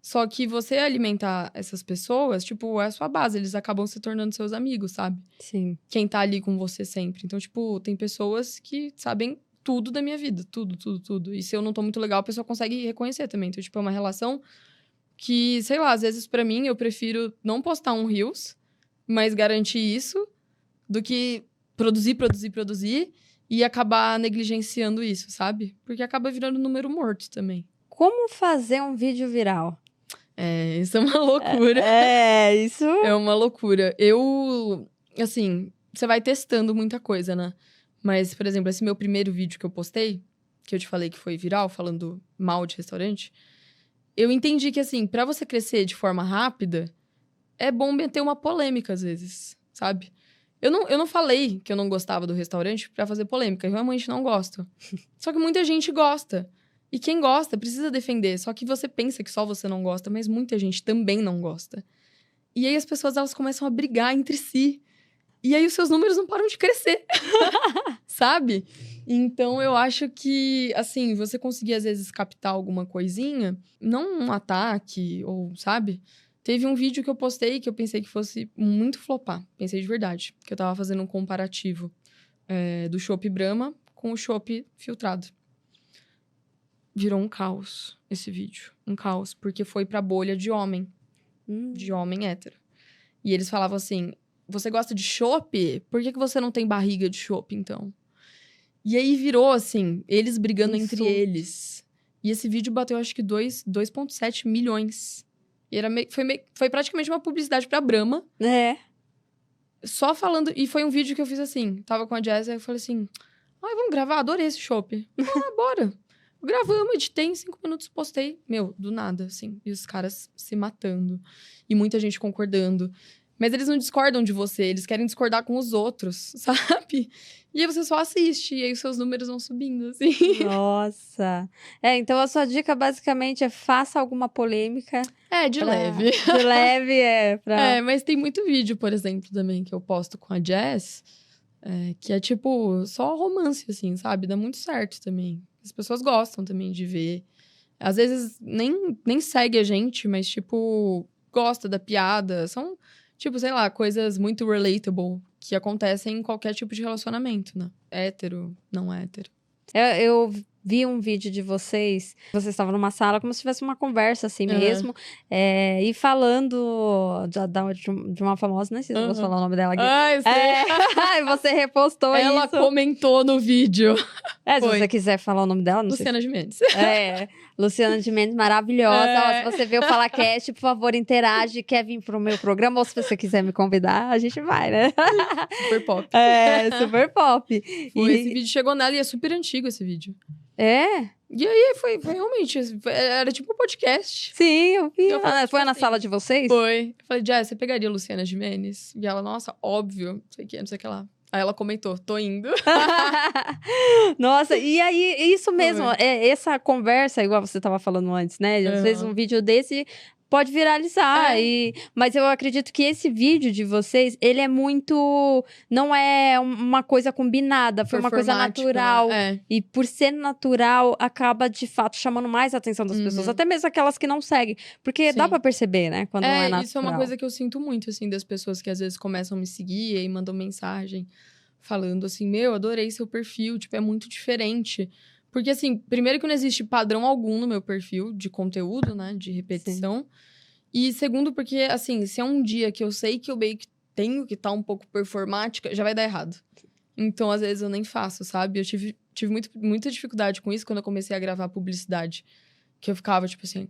Só que você alimentar essas pessoas, tipo, é a sua base. Eles acabam se tornando seus amigos, sabe? Sim. Quem tá ali com você sempre. Então, tipo, tem pessoas que sabem tudo da minha vida. Tudo, tudo, tudo. E se eu não tô muito legal, a pessoa consegue reconhecer também. Então, tipo, é uma relação que, sei lá, às vezes pra mim, eu prefiro não postar um Reels, mas garantir isso, do que produzir e acabar negligenciando isso, sabe? Porque acaba virando número morto também. Como fazer um vídeo viral? Isso é uma loucura. Isso... É uma loucura. Assim, você vai testando muita coisa, né? Mas, por exemplo, esse meu primeiro vídeo que eu postei, que eu te falei que foi viral, falando mal de restaurante, eu entendi que, assim, pra você crescer de forma rápida, é bom meter uma polêmica, às vezes, sabe? Eu não falei que eu não gostava do restaurante pra fazer polêmica. Eu realmente não gosto. Só que muita gente gosta. E quem gosta precisa defender. Só que você pensa que só você não gosta, mas muita gente também não gosta. E aí as pessoas, elas começam a brigar entre si. E aí os seus números não param de crescer. Sabe? Então eu acho que, assim, você conseguir às vezes captar alguma coisinha, não um ataque, ou, sabe? Teve um vídeo que eu postei que eu pensei que fosse muito flopar. Pensei de verdade. Que eu tava fazendo um comparativo do chopp Brahma com o chopp filtrado. Virou um caos esse vídeo. Um caos. Porque foi pra bolha de homem. De homem hétero. E eles falavam assim, você gosta de chopp? Por que você não tem barriga de chopp, então? E aí virou, assim, eles brigando entre eles. E esse vídeo bateu, acho que 2,7 milhões. E foi praticamente uma publicidade pra Brahma. Só falando... E foi um vídeo que eu fiz assim. Tava com a Jess, aí eu falei assim... vamos gravar? Adorei esse chopp. Bora. Gravamos, editei em 5 minutos, postei. Meu, do nada, assim. E os caras se matando. E muita gente concordando. Mas eles não discordam de você. Eles querem discordar com os outros, sabe? E aí você só assiste. E aí os seus números vão subindo, assim. Nossa. Então a sua dica basicamente é faça alguma polêmica. De leve. De leve, mas tem muito vídeo, por exemplo, também, que eu posto com a Jess. Que é tipo, só romance, assim, sabe? Dá muito certo também. As pessoas gostam também de ver. Às vezes nem segue a gente, mas tipo, gosta da piada. São, Tipo, sei lá, coisas muito relatable que acontecem em qualquer tipo de relacionamento, né? Hétero, não hétero. Eu vi um vídeo de vocês estavam numa sala como se tivesse uma conversa assim mesmo, e falando de uma famosa, nem sei se eu posso falar o nome dela aqui. Ah, eu sei. E você repostou Ela isso. comentou no vídeo. Se você quiser falar o nome dela, não Luciana Gimenez. sei. Luciana Gimenez, maravilhosa. Ó, se você vê o FalaCast, por favor, interage. Quer vir pro meu programa? Ou se você quiser me convidar, a gente vai, né? Super pop. Super pop. Esse vídeo chegou nela e é super antigo esse vídeo. E aí, foi realmente, era tipo um podcast. Sim, eu vi. Foi na assim, sala de vocês? Foi. Eu falei, Jess, você pegaria a Luciana Gimenez? E ela, nossa, óbvio, não sei o que lá. Aí ela comentou, tô indo. Nossa, e aí, isso mesmo, essa conversa, igual você tava falando antes, né? Às vezes um vídeo desse pode viralizar. Mas eu acredito que esse vídeo de vocês, ele é muito... Não é uma coisa combinada, foi uma coisa natural. Né? E por ser natural, acaba, de fato, chamando mais a atenção das pessoas. Até mesmo aquelas que não seguem. Porque dá pra perceber, né? Quando não é natural. Isso é uma coisa que eu sinto muito, assim, das pessoas que às vezes começam a me seguir e mandam mensagem falando assim, adorei seu perfil, tipo, é muito diferente. Porque, assim, primeiro que não existe padrão algum no meu perfil de conteúdo, né? De repetição. Sim. E segundo, porque, assim, se é um dia que eu sei que eu meio que tenho que estar um pouco performática, já vai dar errado. Então, às vezes, eu nem faço, sabe? Eu tive muita dificuldade com isso quando eu comecei a gravar publicidade. Que eu ficava, tipo assim,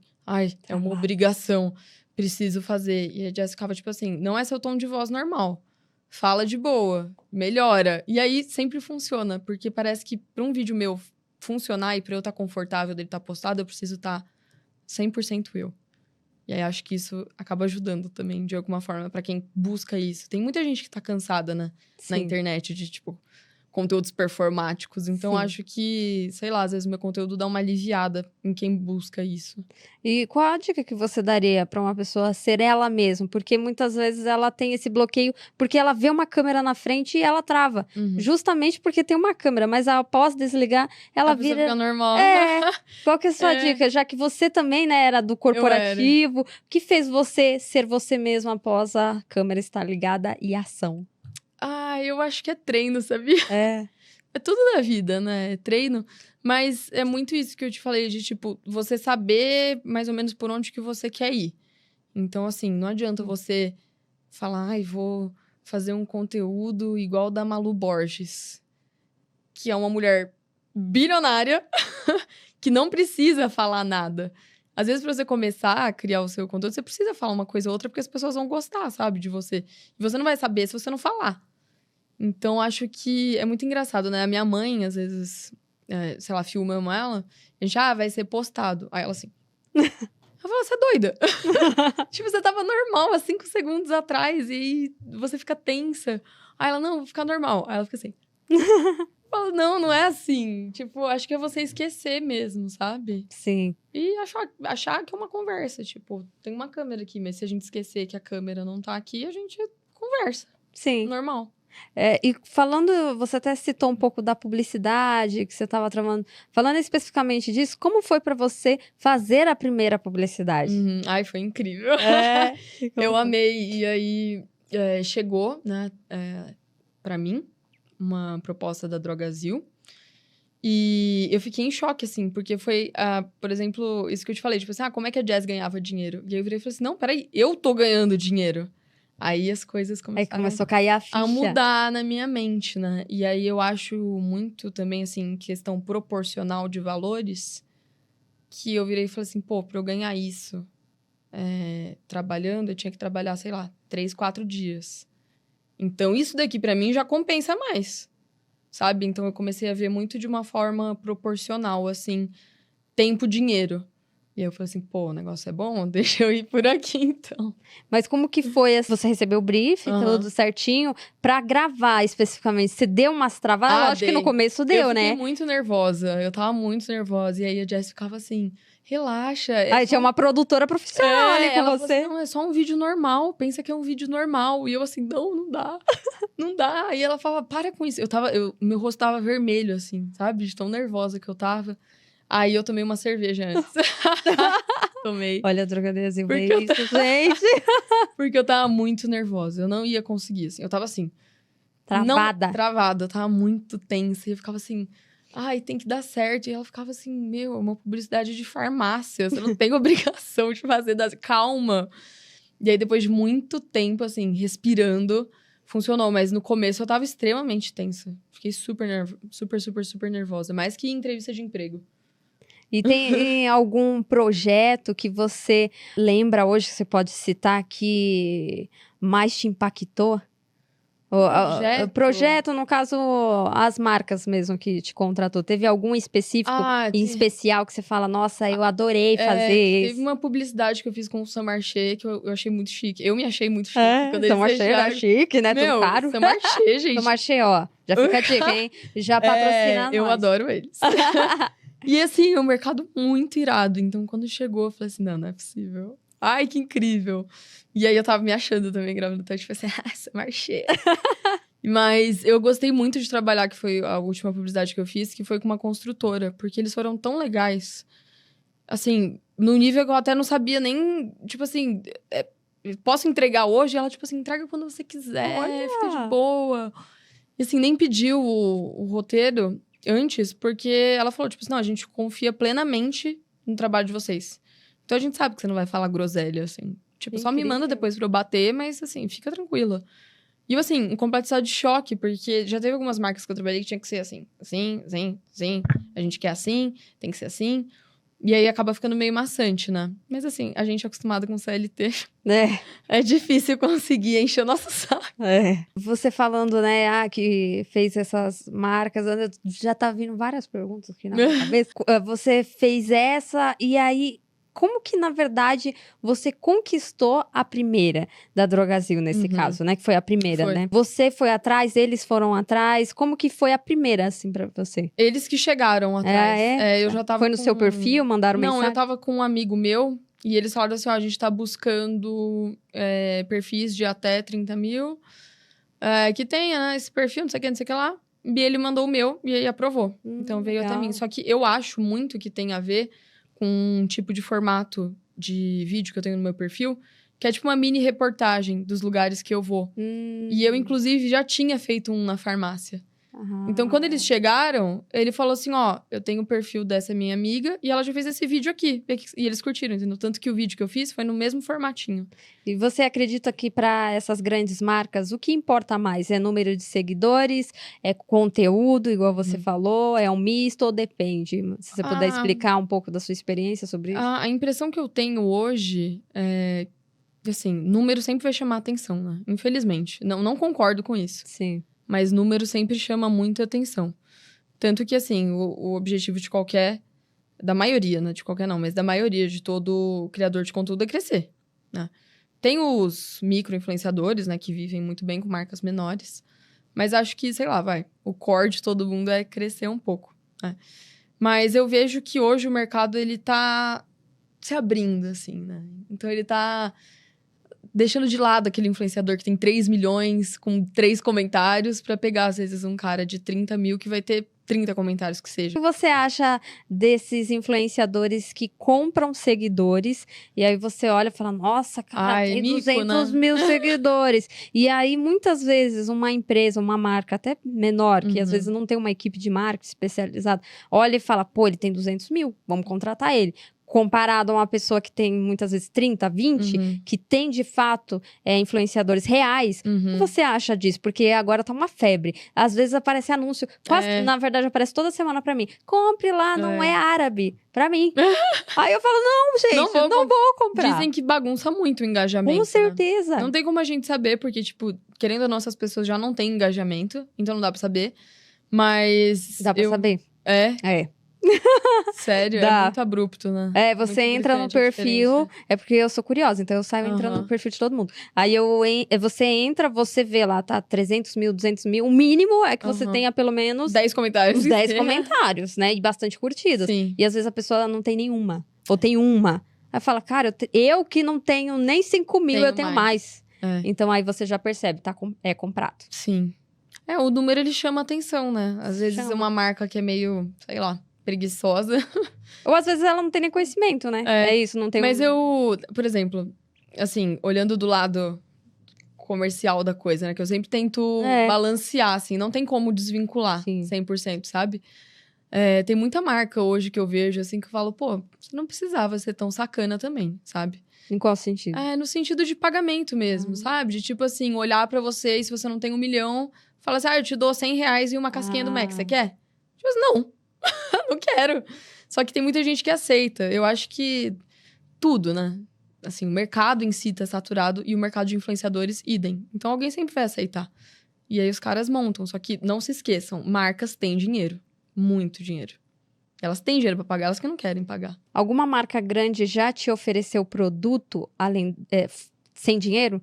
é uma obrigação, preciso fazer. E a Jess ficava, tipo assim, não é seu tom de voz normal. Fala de boa, melhora. E aí, sempre funciona. Porque parece que pra um vídeo meu funcionar e pra eu estar confortável dele estar postado, eu preciso estar 100% eu. E aí, acho que isso acaba ajudando também, de alguma forma, pra quem busca isso. Tem muita gente que tá cansada, né? Sim. Na internet, de, tipo, conteúdos performáticos. Então, acho que, sei lá, às vezes o meu conteúdo dá uma aliviada em quem busca isso. E qual a dica que você daria pra uma pessoa ser ela mesma? Porque muitas vezes ela tem esse bloqueio, porque ela vê uma câmera na frente e ela trava. Justamente porque tem uma câmera, mas após desligar, ela vira... fica normal. Qual que é a sua dica? Já que você também, né, era do corporativo, o que fez você ser você mesma após a câmera estar ligada e ação? Eu acho que é treino, sabia? É tudo na vida, né? É treino. Mas é muito isso que eu te falei, de, tipo, você saber mais ou menos por onde que você quer ir. Então, assim, não adianta você falar, vou fazer um conteúdo igual da Malu Borges, que é uma mulher bilionária que não precisa falar nada. Às vezes, pra você começar a criar o seu conteúdo, você precisa falar uma coisa ou outra, porque as pessoas vão gostar, sabe, de você. E você não vai saber se você não falar. Então, acho que é muito engraçado, né? A minha mãe, às vezes, sei lá, filmamos ela, a gente, vai ser postado. Aí ela assim... Ela fala, você é doida? Tipo, você tava normal há 5 segundos atrás e aí você fica tensa. Aí ela, não, vou ficar normal. Aí ela fica assim... Falo, não é assim. Tipo, acho que é você esquecer mesmo, sabe? Sim. E achar que é uma conversa. Tipo, tem uma câmera aqui, mas se a gente esquecer que a câmera não tá aqui, a gente conversa. Sim. Normal. E falando, você até citou um pouco da publicidade que você estava travando. Falando especificamente disso, como foi para você fazer a primeira publicidade? Foi incrível. Eu amei. E aí, chegou, né, pra mim, uma proposta da Drogazil. E eu fiquei em choque, assim, porque foi, por exemplo, isso que eu te falei, tipo assim, como é que a Jess ganhava dinheiro? E aí eu virei e falei assim, não, peraí, eu tô ganhando dinheiro. Aí as coisas começaram começou a cair a ficha. A mudar na minha mente, né? E aí eu acho muito também, assim, questão proporcional de valores, que eu virei e falei assim, pra eu ganhar isso trabalhando, eu tinha que trabalhar, sei lá, 3, 4 dias. Então, isso daqui pra mim já compensa mais, sabe? Então, eu comecei a ver muito de uma forma proporcional, assim, tempo, dinheiro. E eu falei assim, o negócio é bom, deixa eu ir por aqui, então. Mas como que foi? Você recebeu o brief, tudo certinho, pra gravar especificamente? Você deu umas travadas? Lógico que no começo deu, né? Eu fiquei muito nervosa, eu tava muito nervosa. E aí a Jess ficava assim, relaxa. Tinha uma produtora profissional ali com você. Assim, não, é só um vídeo normal, pensa que é um vídeo normal. E eu assim, não dá, não dá. E ela falava, para com isso. Meu rosto tava vermelho, assim, sabe? De tão nervosa que eu tava. Aí eu tomei uma cerveja antes. Tomei. Olha, a Drogasil Porque veio isso, gente. Porque eu tava muito nervosa. Eu não ia conseguir, assim. Eu tava assim... Travada. Não, travada. Eu tava muito tensa. E eu ficava assim... Ai, tem que dar certo. E ela ficava assim... Meu, é uma publicidade de farmácia. Você não tem obrigação de fazer... Calma. E aí, depois de muito tempo, assim, respirando... Funcionou. Mas no começo, eu tava extremamente tensa. Fiquei super nervosa. Mais que em entrevista de emprego. E tem algum projeto que você lembra hoje, que você pode citar, que mais te impactou? O projeto, no caso, as marcas mesmo que te contratou. Teve algum específico, em especial, que você fala, nossa, eu adorei fazer isso? Teve uma publicidade que eu fiz com o Samarché que eu achei muito chique. Eu me achei muito chique. Samarché era chique, né? Meu, tudo caro. Samarché, gente. Samarché, ó, já fica a dica, hein? Já patrocina nós. Eu adoro eles. E assim, é um mercado muito irado. Então, quando chegou, eu falei assim, não é possível. Ai, que incrível. E aí, eu tava me achando também grávida. Então, tipo assim, Samarché. Mas eu gostei muito de trabalhar, que foi a última publicidade que eu fiz, que foi com uma construtora. Porque eles foram tão legais. Assim, no nível que eu até não sabia nem... Tipo assim, posso entregar hoje? Ela, tipo assim, entrega quando você quiser. Fica de boa. E assim, nem pediu o roteiro antes, porque ela falou, tipo assim, não, a gente confia plenamente no trabalho de vocês. Então, a gente sabe que você não vai falar groselha, assim. Tipo, só me manda depois pra eu bater, mas, assim, fica tranquila. E eu, assim, um completo estado de choque, porque já teve algumas marcas que eu trabalhei que tinha que ser assim. Assim. A gente quer assim, tem que ser assim. E aí, acaba ficando meio maçante, né? Mas, assim, a gente é acostumado com CLT. É difícil conseguir encher o nosso saco. Você falando, né, que fez essas marcas, já tá vindo várias perguntas aqui na minha cabeça. Você fez essa, e aí, como que, na verdade, você conquistou a primeira da Drogasil, nesse caso, né? Que foi a primeira, né? Você foi atrás, eles foram atrás. Como que foi a primeira, assim, pra você? Eles que chegaram atrás. Eu já tava Foi no seu perfil, mandaram mensagem? Não, eu tava com um amigo meu, e eles falaram assim, ó, a gente tá buscando perfis de até 30 mil, que tenha, né, esse perfil, não sei o que lá. E ele mandou o meu, e aí aprovou. Então, veio até mim. Só que eu acho muito que tem a ver com um tipo de formato de vídeo que eu tenho no meu perfil, que é tipo uma mini reportagem dos lugares que eu vou. E eu, inclusive, já tinha feito um na farmácia. Então, quando eles chegaram, ele falou assim, ó, eu tenho o perfil dessa minha amiga e ela já fez esse vídeo aqui. E eles curtiram, entendeu? Tanto que o vídeo que eu fiz foi no mesmo formatinho. E você acredita que para essas grandes marcas, o que importa mais? É número de seguidores? É conteúdo, igual você falou? É um misto ou depende? Se você puder explicar um pouco da sua experiência sobre isso. A impressão que eu tenho hoje é... Assim, número sempre vai chamar atenção, né? Infelizmente. Não concordo com isso. Sim. Mas número sempre chama muita atenção. Tanto que, assim, o objetivo de qualquer... Da maioria, né? De qualquer não, mas da maioria de todo criador de conteúdo é crescer, né? Tem os micro-influenciadores, né? Que vivem muito bem com marcas menores. Mas acho que, sei lá, o core de todo mundo é crescer um pouco, né? Mas eu vejo que hoje o mercado, ele tá se abrindo, assim, né? Então, ele tá... deixando de lado aquele influenciador que tem 3 milhões com 3 comentários pra pegar, às vezes, um cara de 30 mil que vai ter 30 comentários que seja. O que você acha desses influenciadores que compram seguidores e aí você olha e fala, nossa, cara, tem 200 mil seguidores. E aí, muitas vezes, uma empresa, uma marca até menor, que às vezes não tem uma equipe de marketing especializada, olha e fala, pô, ele tem 200 mil, vamos contratar ele. Comparado a uma pessoa que tem, muitas vezes, 30, 20, que tem, de fato, influenciadores reais. O que você acha disso? Porque agora tá uma febre. Às vezes aparece anúncio, quase, na verdade, aparece toda semana pra mim. Compre lá, não é árabe. Pra mim. Aí eu falo, não, gente, não vou comprar. Dizem que bagunça muito o engajamento. Com certeza. Né? Não tem como a gente saber, porque, tipo, querendo ou não, essas pessoas já não têm engajamento. Então não dá pra saber. Mas... Dá pra saber? É. Sério, é muito abrupto, né? Você entra no perfil, é porque eu sou curiosa, então eu saio entrando no perfil de todo mundo. Aí você entra, você vê lá, tá 300 mil, 200 mil, o mínimo é que você tenha pelo menos 10 comentários. Os 10 comentários, né? E bastante curtidas. Sim. E às vezes a pessoa não tem nenhuma, ou tem uma. Aí fala, cara, eu que não tenho nem 5 mil, eu tenho mais. Então aí você já percebe, é comprado. Sim. O número ele chama atenção, né? Às vezes é uma marca que é meio, sei lá, preguiçosa. Ou às vezes ela não tem nem conhecimento, né? É isso, não tem... Mas eu, por exemplo, assim, olhando do lado comercial da coisa, né? Que eu sempre tento balancear, assim. Não tem como desvincular 100%, sabe? Tem muita marca hoje que eu vejo, assim, que eu falo, pô, você não precisava ser tão sacana também, sabe? Em qual sentido? No sentido de pagamento mesmo, sabe? De tipo assim, olhar pra você e se você não tem 1 milhão, fala assim, eu te dou R$100 e uma casquinha do Mac, você quer? Tipo assim, não. Não quero. Só que tem muita gente que aceita. Eu acho que tudo, né? Assim, o mercado em si tá saturado e o mercado de influenciadores, idem. Então, alguém sempre vai aceitar. E aí, os caras montam. Só que, não se esqueçam, marcas têm dinheiro. Muito dinheiro. Elas têm dinheiro pra pagar, elas que não querem pagar. Alguma marca grande já te ofereceu produto sem dinheiro?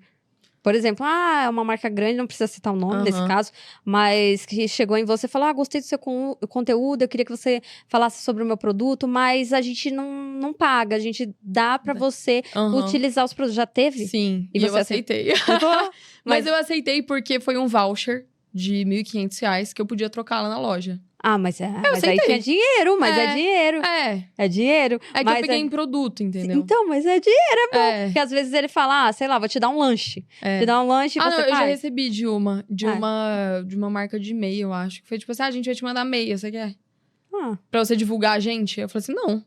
Por exemplo, é uma marca grande, não precisa citar o nome nesse caso, mas que chegou em você e falou, gostei do seu conteúdo, eu queria que você falasse sobre o meu produto, mas a gente não paga, a gente dá pra você utilizar os produtos. Já teve? Sim, e eu aceitei. Mas eu aceitei porque foi um voucher de R$1.500 que eu podia trocar lá na loja. Mas aí tinha dinheiro, mas é dinheiro. É dinheiro. É que eu peguei em produto, entendeu? Então, mas é dinheiro, é bom. Porque às vezes ele fala, sei lá, vou te dar um lanche. Te dar um lanche e você eu já recebi de uma marca de meia, eu acho. Que foi tipo assim, a gente vai te mandar meia, você quer? Pra você divulgar a gente? Eu falei assim, não.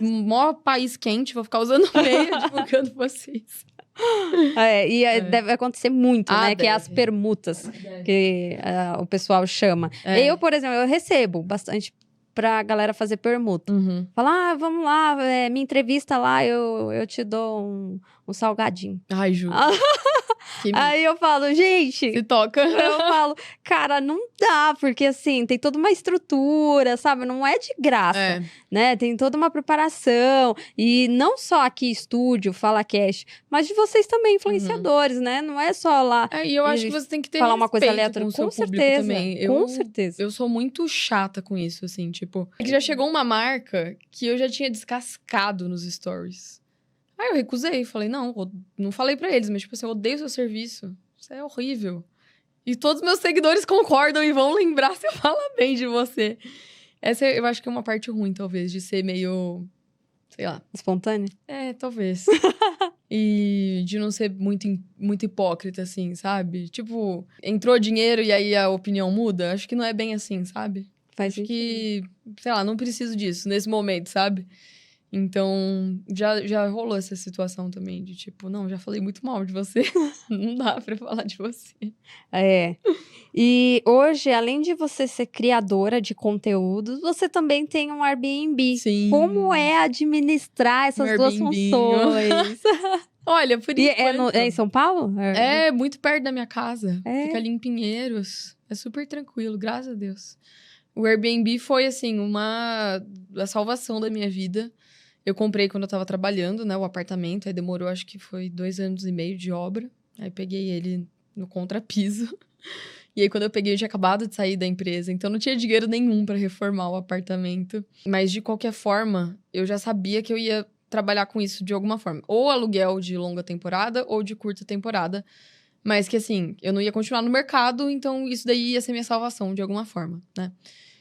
Maior país quente, vou ficar usando meia divulgando vocês. Deve acontecer muito, né? Deve. Que é as permutas que o pessoal chama. Eu, por exemplo, eu recebo bastante pra galera fazer permuta. Fala, vamos lá, me entrevista lá, eu te dou um salgadinho. Ai, juro. Aí eu falo, gente... Se toca. Eu falo, cara, não dá, porque assim, tem toda uma estrutura, sabe? Não é de graça, né? Tem toda uma preparação. E não só aqui, estúdio, FalaCast, mas de vocês também, influenciadores, né? Não é só lá... E eu acho que você tem que ter falar uma coisa aleatória. Com certeza também. Com certeza. Eu sou muito chata com isso, assim, tipo... É que já chegou uma marca que eu já tinha descascado nos stories. Aí eu recusei, falei, não falei pra eles, mas tipo assim, eu odeio seu serviço, isso é horrível. E todos os meus seguidores concordam e vão lembrar se eu falar bem de você. Essa eu acho que é uma parte ruim, talvez, de ser meio, sei lá. Espontânea? Talvez. E de não ser muito hipócrita, assim, sabe? Tipo, entrou dinheiro e aí a opinião muda? Acho que não é bem assim, sabe? Acho que, sei lá, não preciso disso nesse momento, sabe? Então, já rolou essa situação também, de tipo, não, já falei muito mal de você, não dá pra falar de você. E hoje, além de você ser criadora de conteúdos, você também tem um Airbnb. Sim. Como é administrar essas duas funções? Olha, por enquanto... É em São Paulo? É muito perto da minha casa. Fica ali em Pinheiros. É super tranquilo, graças a Deus. O Airbnb foi, assim, a salvação da minha vida. Eu comprei quando eu tava trabalhando, né, o apartamento. Aí demorou, acho que foi 2 anos e meio de obra. Aí peguei ele no contrapiso. E aí, quando eu peguei, eu tinha acabado de sair da empresa. Então, não tinha dinheiro nenhum pra reformar o apartamento. Mas, de qualquer forma, eu já sabia que eu ia trabalhar com isso de alguma forma. Ou aluguel de longa temporada, ou de curta temporada. Mas que, assim, eu não ia continuar no mercado. Então, isso daí ia ser minha salvação, de alguma forma, né?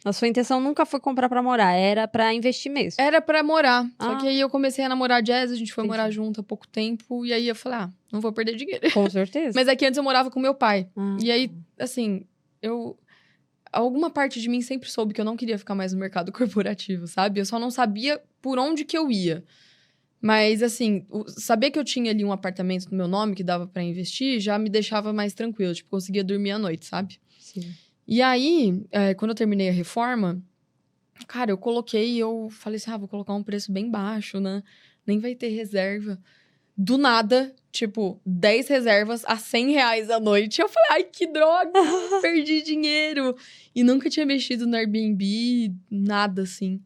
A sua intenção nunca foi comprar pra morar, era pra investir mesmo. Era pra morar. Só que aí eu comecei a namorar a Jazz, a gente foi morar junto há pouco tempo. E aí eu falei, não vou perder dinheiro. Com certeza. Mas é que antes eu morava com meu pai. E aí, assim, alguma parte de mim sempre soube que eu não queria ficar mais no mercado corporativo, sabe? Eu só não sabia por onde que eu ia. Mas, assim, saber que eu tinha ali um apartamento no meu nome que dava pra investir já me deixava mais tranquilo. Tipo, conseguia dormir à noite, sabe? Sim. E aí, quando eu terminei a reforma, cara, eu falei assim, vou colocar um preço bem baixo, né? Nem vai ter reserva. Do nada, tipo, 10 reservas a R$100 a noite. Eu falei, ai, que droga, perdi dinheiro. E nunca tinha mexido no Airbnb, nada assim.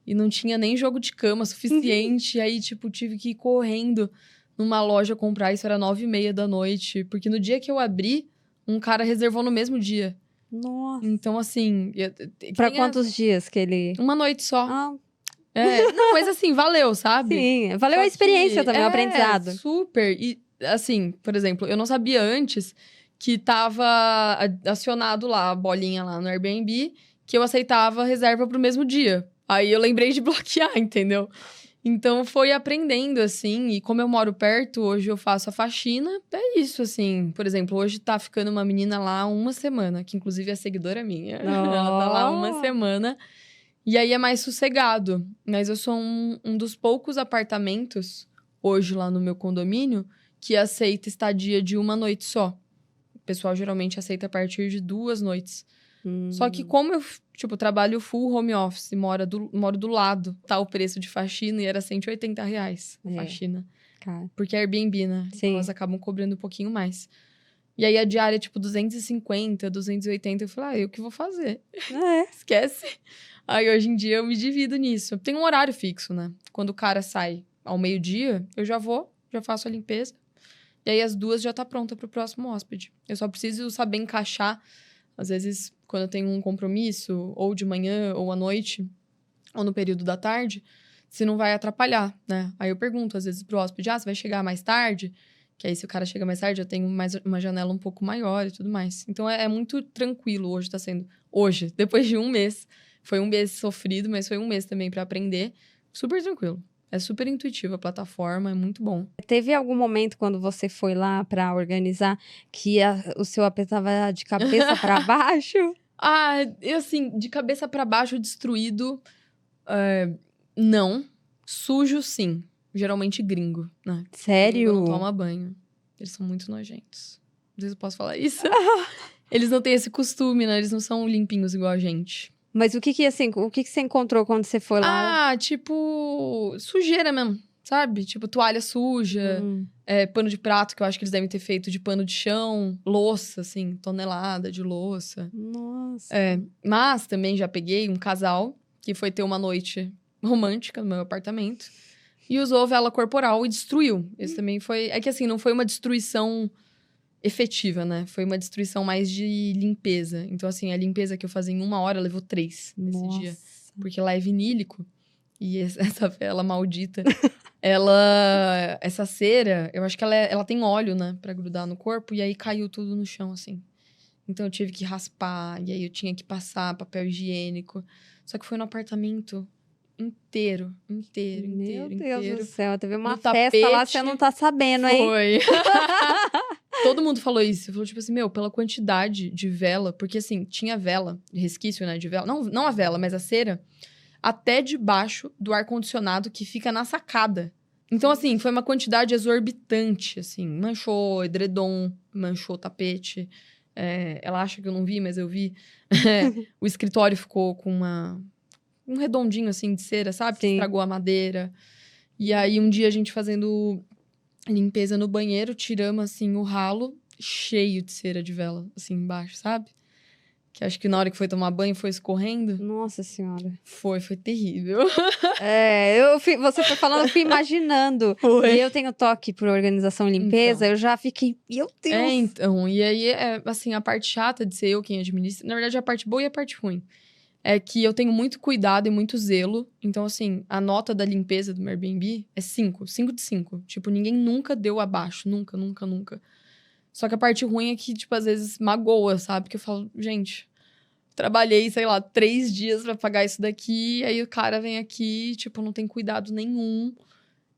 E não tinha nem jogo de cama suficiente. Aí, tipo, tive que ir correndo numa loja comprar. Isso era 9h30 da noite. Porque no dia que eu abri, um cara reservou no mesmo dia. Nossa. Então, assim... Pra quantos dias que ele... Uma noite só. Não, mas assim, valeu, sabe? Sim, valeu a experiência também, o aprendizado. Super. E, assim, por exemplo, eu não sabia antes que tava acionado lá, a bolinha lá no Airbnb, que eu aceitava reserva pro mesmo dia. Aí eu lembrei de bloquear, entendeu? Então foi aprendendo, assim, e como eu moro perto, hoje eu faço a faxina, é isso, assim. Por exemplo, hoje tá ficando uma menina lá 1 semana, que inclusive é seguidora minha. Ela tá lá 1 semana, e aí é mais sossegado. Mas eu sou um dos poucos apartamentos, hoje lá no meu condomínio, que aceita estadia de 1 noite só. O pessoal geralmente aceita a partir de 2 noites. Só que como eu, tipo, trabalho full home office, moro do lado, tá o preço de faxina e era R$180 a faxina. Cara. Porque é Airbnb, né? Sim. Então elas acabam cobrando um pouquinho mais. E aí a diária, tipo, 250, 280, eu falei, eu que vou fazer? Esquece. Aí hoje em dia eu me divido nisso. Tem um horário fixo, né? Quando o cara sai ao meio-dia, eu já vou, já faço a limpeza. E aí às 2 já tá pronta pro próximo hóspede. Eu só preciso saber encaixar. Às vezes, quando eu tenho um compromisso, ou de manhã, ou à noite, ou no período da tarde, se não vai atrapalhar, né? Aí eu pergunto, às vezes, pro hóspede, você vai chegar mais tarde? Que aí, se o cara chega mais tarde, eu tenho uma janela um pouco maior e tudo mais. Então, é muito tranquilo hoje, tá sendo. Hoje, depois de 1 mês. Foi 1 mês sofrido, mas foi 1 mês também pra aprender. Super tranquilo. É super intuitiva a plataforma, é muito bom. Teve algum momento quando você foi lá pra organizar que o seu AP tava de cabeça pra baixo? Eu assim, de cabeça pra baixo, destruído, não. Sujo, sim. Geralmente gringo, né? Sério? Gringo não toma banho. Eles são muito nojentos. Não sei se eu posso falar isso. Eles não têm esse costume, né? Eles não são limpinhos igual a gente. Mas o que você encontrou quando você foi lá? Tipo, sujeira mesmo, sabe? Tipo, toalha suja, pano de prato, que eu acho que eles devem ter feito de pano de chão, louça, assim, tonelada de louça. Nossa. Mas também já peguei um casal que foi ter uma noite romântica no meu apartamento e usou vela corporal e destruiu. Isso também foi... É que assim, não foi uma destruição efetiva, né? Foi uma destruição mais de limpeza. Então, assim, a limpeza que eu fazia em 1 hora levou 3 nesse dia. Porque lá é vinílico. E essa vela maldita, essa cera, eu acho que ela tem óleo, né? Pra grudar no corpo. E aí caiu tudo no chão, assim. Então, eu tive que raspar. E aí, eu tinha que passar papel higiênico. Só que foi no apartamento inteiro. Meu Deus do céu, teve uma No festa lá, tapete. você não tá sabendo, hein? Foi. Todo mundo falou isso. Falou, tipo assim, pela quantidade de vela. Porque, assim, tinha vela, resquício, né, de vela. Não a vela, mas a cera. Até debaixo do ar-condicionado que fica na sacada. Então, assim, foi uma quantidade exorbitante, assim. Manchou edredom, manchou tapete. Ela acha que eu não vi, mas eu vi. O escritório ficou com um redondinho, assim, de cera, sabe? Que estragou a madeira. E aí, um dia, a gente fazendo limpeza no banheiro, tiramos, assim, o ralo cheio de cera de vela, assim, embaixo, sabe? Que acho que na hora que foi tomar banho, foi escorrendo. Nossa Senhora. Foi terrível. Você foi falando, eu fui imaginando. Foi. E eu tenho toque por organização e limpeza, eu já fiquei, meu Deus. Então, e aí, assim, a parte chata de ser eu quem administra, na verdade, a parte boa e a parte ruim. É que eu tenho muito cuidado e muito zelo. Então, assim, a nota da limpeza do meu Airbnb é 5. 5 de 5. Tipo, ninguém nunca deu abaixo. Nunca, nunca, nunca. Só que a parte ruim é que, tipo, às vezes magoa, sabe? Porque eu falo, gente, trabalhei, sei lá, 3 dias pra pagar isso daqui. Aí o cara vem aqui, tipo, não tem cuidado nenhum.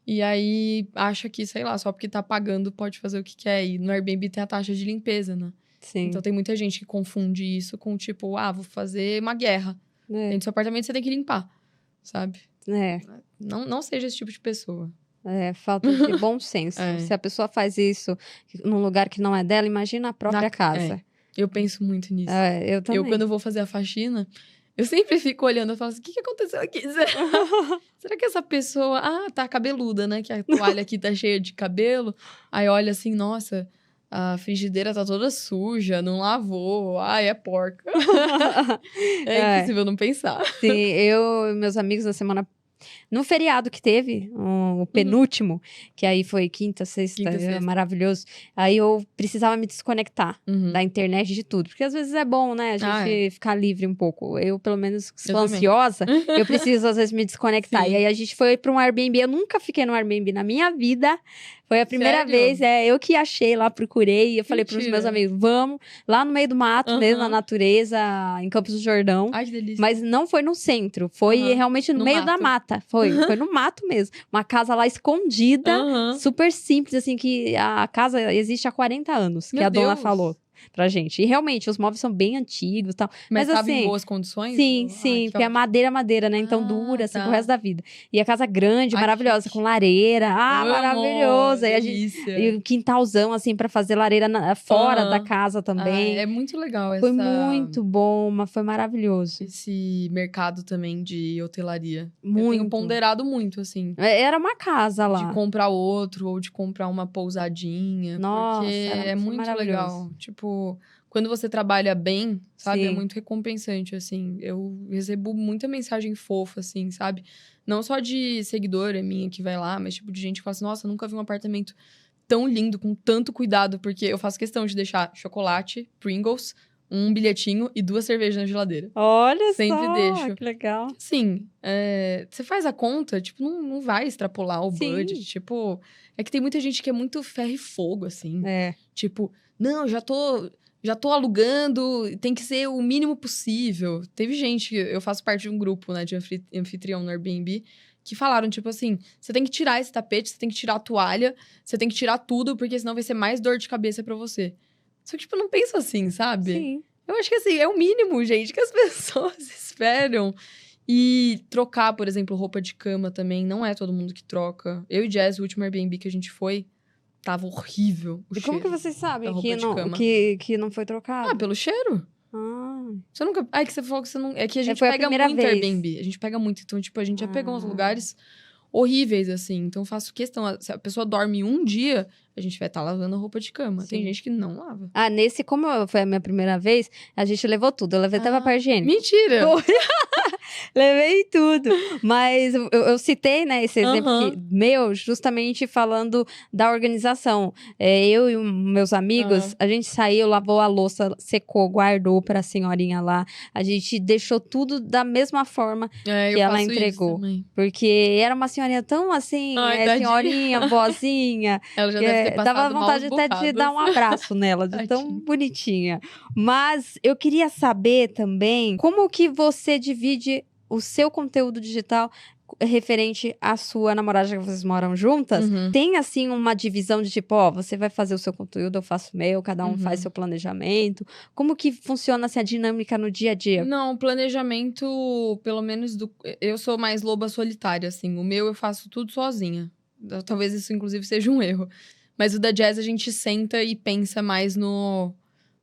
E aí acha que, sei lá, só porque tá pagando pode fazer o que quer. E no Airbnb tem a taxa de limpeza, né? Sim. Então tem muita gente que confunde isso com, tipo, vou fazer uma guerra. Dentro do seu apartamento você tem que limpar, sabe? Não seja esse tipo de pessoa. Falta de bom senso. Se a pessoa faz isso num lugar que não é dela, imagina a própria casa. Eu penso muito nisso. Eu também. Quando eu vou fazer a faxina, eu sempre fico olhando e falo assim, o que aconteceu aqui? Será que essa pessoa... tá cabeluda, né? Que a toalha aqui tá cheia de cabelo. Aí olha assim, nossa... A frigideira tá toda suja, não lavou. É porca. É impossível não pensar. Sim, eu e meus amigos na semana... No feriado que teve, o penúltimo, que aí foi quinta, sexta, maravilhoso. Aí eu precisava me desconectar da internet, de tudo. Porque às vezes é bom, né? A gente ficar livre um pouco. Eu, pelo menos, sou ansiosa. Eu preciso, às vezes, me desconectar. Sim. E aí a gente foi pra um Airbnb. Eu nunca fiquei num Airbnb na minha vida. Foi a primeira Sério? vez, eu que achei lá, procurei, e eu falei pros Mentira. meus amigos, vamos lá no meio do mato mesmo, na Aham. natureza, em Campos do Jordão. Ai, que delícia. Mas não foi no centro, foi Aham. realmente no No meio da mato. mata. Foi no mato mesmo. Uma casa lá escondida, Aham. super simples, assim, que a casa existe há 40 anos, que Meu a dona Deus. falou pra gente. E realmente, os móveis são bem antigos e tal. Mas Mas tava em assim, boas condições? sim, Ah, sim, que porque é ótimo. madeira, né? Então dura, assim, pro Tá. resto da vida. E a casa grande, Ai, que maravilhosa, chique. com lareira. Ah, Amo, maravilhosa. E delícia. o quintalzão, assim, pra fazer lareira fora da Aham. casa Ah, também. é muito legal Foi muito bom, mas foi maravilhoso. esse mercado também de hotelaria. Eu tenho Muito. ponderado muito, assim, Era uma casa de lá. comprar outro ou de comprar uma pousadinha, Nossa, porque é foi muito maravilhoso. legal. Tipo, quando você trabalha bem, sabe, é Sim. muito recompensante, assim. Eu recebo muita mensagem fofa, assim, sabe? Não só de seguidora minha que vai lá, mas tipo de gente que fala assim, nossa, eu nunca vi um apartamento tão lindo, com tanto cuidado, porque eu faço questão de deixar chocolate, Pringles, um bilhetinho e 2 cervejas na geladeira. Olha Sempre só, deixo. que legal. Sim, você faz a conta, tipo, não vai extrapolar o Sim. budget. Tipo, é que tem muita gente que é muito ferro e fogo, assim. É. Tipo, não, já tô alugando, tem que ser o mínimo possível. Teve gente, eu faço parte de um grupo, né, de anfitrião no Airbnb, que falaram, tipo assim, você tem que tirar esse tapete, você tem que tirar a toalha, você tem que tirar tudo, porque senão vai ser mais dor de cabeça pra você. Só que, tipo, eu não penso assim, sabe? Sim. Eu acho que, assim, é o mínimo, gente, que as pessoas esperam. E trocar, por exemplo, roupa de cama também, não é todo mundo que troca. Eu e Jazz, o último Airbnb que a gente foi, tava horrível o E como que cheiro vocês da sabem roupa que de não, cama. que não foi trocado? Ah, pelo cheiro? Ah, Você nunca... Ah, é que você falou que você não... É que a gente foi a pega primeira muito vez. Airbnb. A gente pega muito. Então, tipo, a gente já pegou uns Ah. lugares horríveis, assim. Então, eu faço questão. Se a pessoa dorme um dia, a gente vai estar lavando a roupa de cama. Tem Sim. gente que não lava. Nesse, como foi a minha primeira vez, a gente levou tudo. Eu levei até papel higiênico. Mentira! Levei tudo. Mas eu citei, né, esse exemplo Aham. meu, justamente falando da organização. Eu e meus amigos, Aham. a gente saiu, lavou a louça, secou, guardou pra senhorinha lá. A gente deixou tudo da mesma forma É, que eu ela faço isso entregou. também. Porque era uma senhorinha tão assim, Ai, tadinha. senhorinha, vozinha. Ela já que, deve ter dava passado vontade maus até de dar um bocados. abraço nela, de tão Tadinha. bonitinha. Mas eu queria saber também como que você divide o seu conteúdo digital referente à sua namorada, já que vocês moram juntas. Uhum. Tem, assim, uma divisão de tipo, ó, você vai fazer o seu conteúdo, eu faço o meu, cada um faz Uhum. seu planejamento. Como que funciona, assim, a dinâmica no dia a dia? Não, planejamento, pelo menos eu sou mais loba solitária, assim. O meu eu faço tudo sozinha. Talvez isso, inclusive, seja um erro. Mas o da Jazz a gente senta e pensa mais no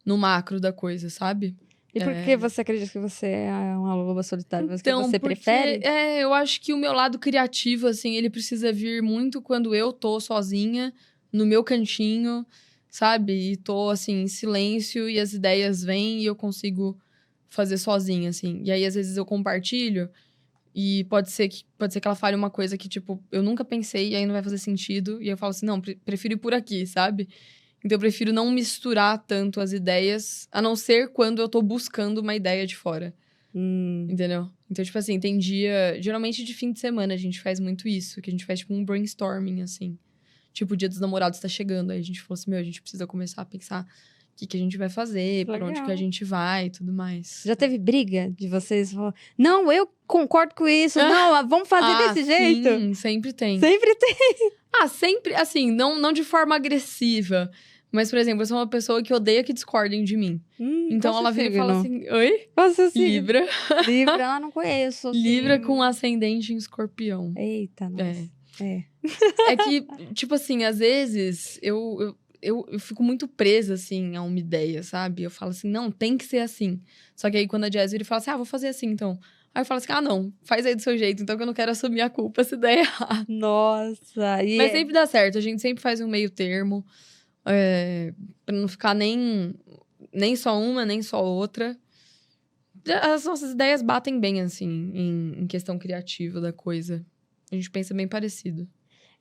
macro da coisa, sabe? E por que você acredita que você é uma loba solitária? Porque Então, você porque prefere? eu acho que o meu lado criativo, assim, ele precisa vir muito quando eu tô sozinha, no meu cantinho, sabe? E tô, assim, em silêncio e as ideias vêm e eu consigo fazer sozinha, assim. E aí, às vezes, eu compartilho e pode ser que ela fale uma coisa que, tipo, eu nunca pensei e aí não vai fazer sentido. E eu falo assim, não, prefiro ir por aqui, sabe? Então, eu prefiro não misturar tanto as ideias, a não ser quando eu tô buscando uma ideia de fora. Entendeu? Então, tipo assim, tem dia... Geralmente, de fim de semana, a gente faz muito isso. Que a gente faz, tipo, um brainstorming, assim. Tipo, o Dia dos Namorados tá chegando. Aí a gente falou assim, a gente precisa começar a pensar o que a gente vai fazer, pra onde que a gente vai e tudo mais. Já teve briga de vocês? Não, eu concordo com isso. Não, vamos fazer desse jeito. Sim, sempre tem. Sempre tem. Sempre, assim, não de forma agressiva. Mas, por exemplo, eu sou uma pessoa que odeia que discordem de mim. Então, ela vira e fala assim... Oi? Qual o seu signo? Libra. Libra, não conheço. Libra com ascendente em escorpião. Eita, nossa. É que, tipo assim, às vezes, eu fico muito presa, assim, a uma ideia, sabe? Eu falo assim, não, tem que ser assim. Só que aí, quando a Jazz vira e fala assim, vou fazer assim, então. Aí eu falo assim, não, faz aí do seu jeito, então que eu não quero assumir a culpa se der errado. Nossa. Mas sempre dá certo, a gente sempre faz um meio termo. Pra não ficar nem só uma, nem só outra. As nossas ideias batem bem, assim, em questão criativa da coisa. A gente pensa bem parecido.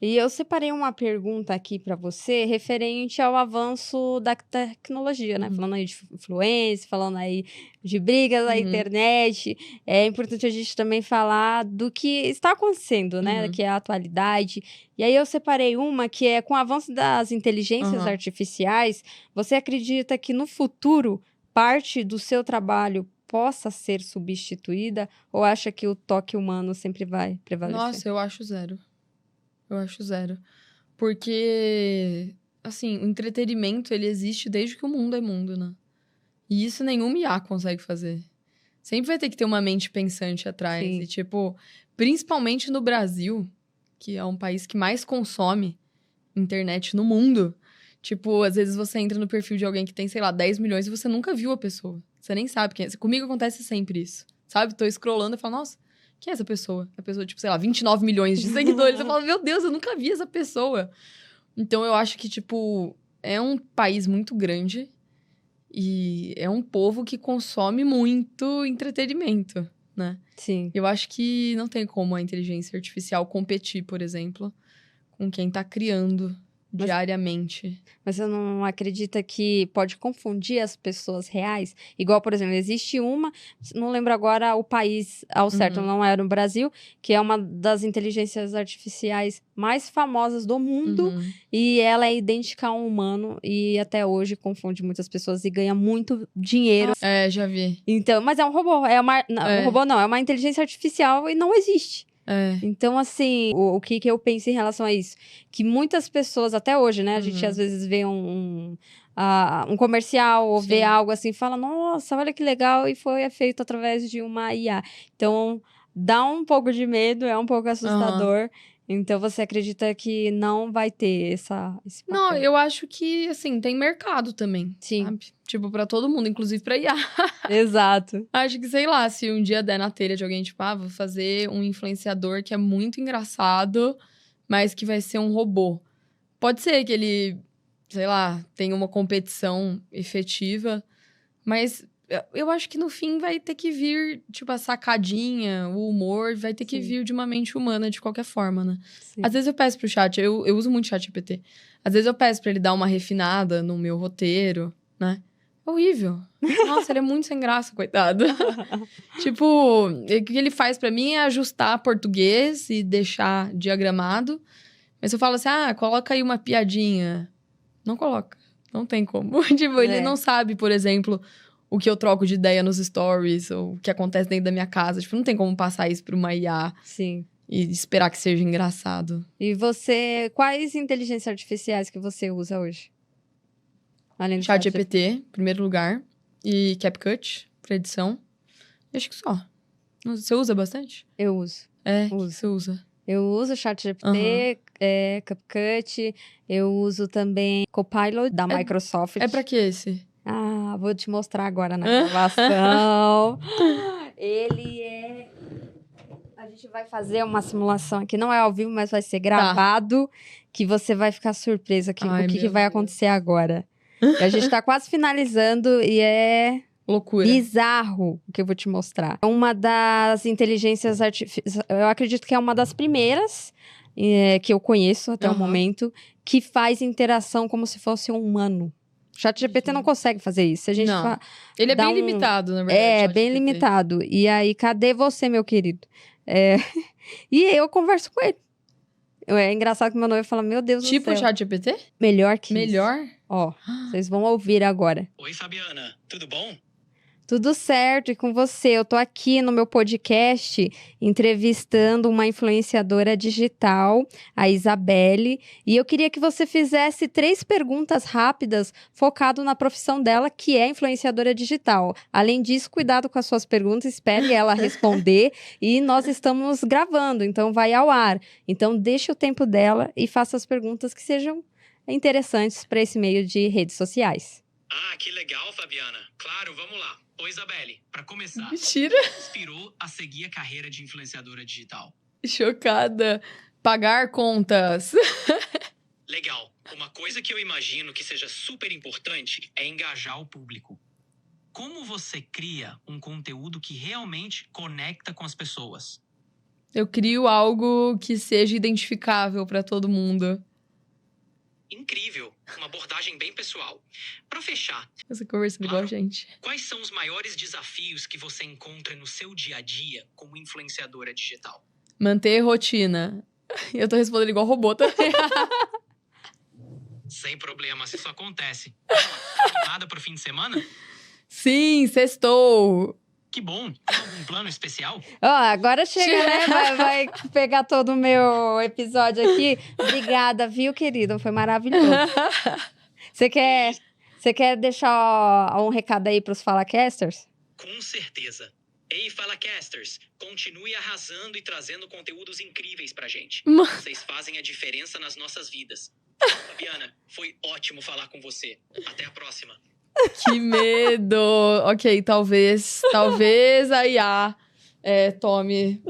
E eu separei uma pergunta aqui para você referente ao avanço da tecnologia, né? Uhum. Falando aí de influência, falando aí de brigas na internet. É importante a gente também falar do que está acontecendo, né? Que é a atualidade. E aí eu separei uma que é com o avanço das inteligências artificiais, você acredita que no futuro parte do seu trabalho possa ser substituída ou acha que o toque humano sempre vai prevalecer? Nossa, eu acho zero. Eu acho zero. Porque, assim, o entretenimento, ele existe desde que o mundo é mundo, né? E isso nenhum IA consegue fazer. Sempre vai ter que ter uma mente pensante atrás. Sim. E, tipo, principalmente no Brasil, que é um país que mais consome internet no mundo. Tipo, às vezes você entra no perfil de alguém que tem, sei lá, 10 milhões e você nunca viu a pessoa. Você nem sabe quem é. Comigo acontece sempre isso, sabe? Tô scrollando e falo, nossa, quem é essa pessoa? A pessoa, tipo, sei lá, 29 milhões de seguidores. Eu falo, meu Deus, eu nunca vi essa pessoa. Então, eu acho que, tipo, é um país muito grande e é um povo que consome muito entretenimento, né? Sim. Eu acho que não tem como a inteligência artificial competir, por exemplo, com quem tá criando diariamente. Mas você não acredita que pode confundir as pessoas reais? Igual, por exemplo, existe uma, não lembro agora o país ao certo, não era no Brasil, que é uma das inteligências artificiais mais famosas do mundo e ela é idêntica a um humano e até hoje confunde muitas pessoas e ganha muito dinheiro. É, já vi. Então, mas é um robô, um robô não, é uma inteligência artificial e não existe. É. Então, assim, o que eu penso em relação a isso? Que muitas pessoas, até hoje, né? A gente às vezes vê um comercial ou vê algo assim e fala, nossa, olha que legal, e foi feito através de uma IA. Então, dá um pouco de medo, é um pouco assustador. Então, você acredita que não vai ter esse papel? Não, eu acho que, assim, tem mercado também, Sim. sabe? Tipo, pra todo mundo, inclusive pra IA. Exato. Acho que, sei lá, se um dia der na telha de alguém, tipo, vou fazer um influenciador que é muito engraçado, mas que vai ser um robô. Pode ser que ele, sei lá, tenha uma competição efetiva, mas eu acho que no fim vai ter que vir, tipo, a sacadinha, o humor, vai ter que vir de uma mente humana de qualquer forma, né? Sim. Às vezes eu peço pro chat, eu uso muito chat GPT. Às vezes eu peço pra ele dar uma refinada no meu roteiro, né? É horrível. Nossa, ele é muito sem graça, coitado. Tipo, o que ele faz pra mim é ajustar português e deixar diagramado. Mas se eu falo assim, coloca aí uma piadinha. Não coloca. Não tem como. Tipo, ele não sabe, por exemplo, o que eu troco de ideia nos stories, ou o que acontece dentro da minha casa. Tipo, não tem como passar isso pra uma IA. Sim. E esperar que seja engraçado. E você, quais inteligências artificiais que você usa hoje? Além do ChatGPT, em primeiro lugar. E CapCut, pra edição. E acho que só. Você usa bastante? Eu uso. É, Uso. que você usa? Eu uso ChatGPT, CapCut, eu uso também Copilot da Microsoft. É pra que esse? Vou te mostrar agora na gravação. Ele é... A gente vai fazer uma simulação aqui, não é ao vivo, mas vai ser gravado, que você vai ficar surpresa que, o que vai acontecer agora. E a gente tá quase finalizando e é... Loucura. Bizarro o que eu vou te mostrar. Uma das inteligências artificiais, eu acredito que é uma das primeiras que eu conheço até o momento, que faz interação como se fosse um humano. O ChatGPT não consegue fazer isso. A gente Ele é bem limitado, na verdade. É, bem limitado. E aí, cadê você, meu querido? E eu converso com ele. É engraçado que meu noivo fala, meu Deus do céu. Tipo o ChatGPT? Melhor que isso. Melhor? Ó, vocês vão ouvir agora. Oi, Fabiana. Tudo bom? Tudo certo, e com você? Eu tô aqui no meu podcast entrevistando uma influenciadora digital, a Isabelle, e eu queria que você fizesse 3 perguntas rápidas focado na profissão dela, que é influenciadora digital. Além disso, cuidado com as suas perguntas, espere ela responder, e nós estamos gravando, então vai ao ar. Então deixe o tempo dela e faça as perguntas que sejam interessantes para esse meio de redes sociais. Que legal, Fabiana. Claro, vamos lá. Oi, Isabelle. Para começar, Mentira. o que inspirou a seguir a carreira de influenciadora digital? Chocada. Pagar contas. Legal. Uma coisa que eu imagino que seja super importante é engajar o público. Como você cria um conteúdo que realmente conecta com as pessoas? Eu crio algo que seja identificável pra todo mundo. Incrível. Uma abordagem bem pessoal. Pra fechar, Você conversando igual a gente. quais são os maiores desafios que você encontra no seu dia a dia como influenciadora digital? Manter rotina. Eu tô respondendo igual robô também. Sem problemas, isso acontece. Nada pro fim de semana? Sim, sextou. Que bom. Tem algum plano especial? Ó, agora chega, né? Vai pegar todo o meu episódio aqui. Obrigada, viu, querido? Foi maravilhoso. Você quer deixar um recado aí pros FalaCasters? Com certeza. Ei, FalaCasters, continue arrasando e trazendo conteúdos incríveis pra gente. Vocês fazem a diferença nas nossas vidas. Fabiana, foi ótimo falar com você. Até a próxima. Que medo. Ok, talvez a IA tome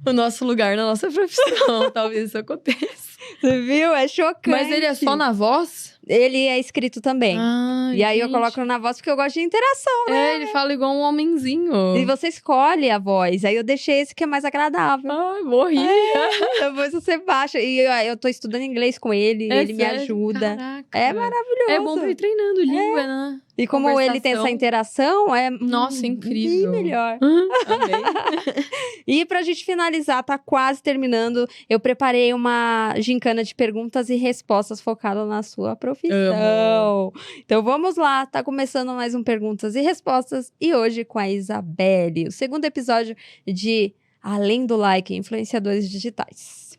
o nosso lugar na nossa profissão. Talvez isso aconteça. Você viu? É chocante. Mas ele é só na voz? Ele é escrito também. Ah, E aí eu gente. coloco na voz porque eu gosto de interação. Ele fala igual um homenzinho. E você escolhe a voz. Aí eu deixei esse que é mais agradável. Ai, morri. Depois você baixa. E eu tô estudando inglês com ele. Ele me sério? ajuda. Caraca. É maravilhoso. É bom pra ir treinando língua, né? E como ele tem essa Conversação. interação, é Nossa, incrível. bem melhor. Amei. E pra gente finalizar, tá quase terminando. Eu preparei uma gincana de perguntas e respostas focada na sua profissão. Então vamos lá, tá começando mais um Perguntas e Respostas. E hoje com a Isabelle, o segundo episódio de Além do Like, Influenciadores Digitais.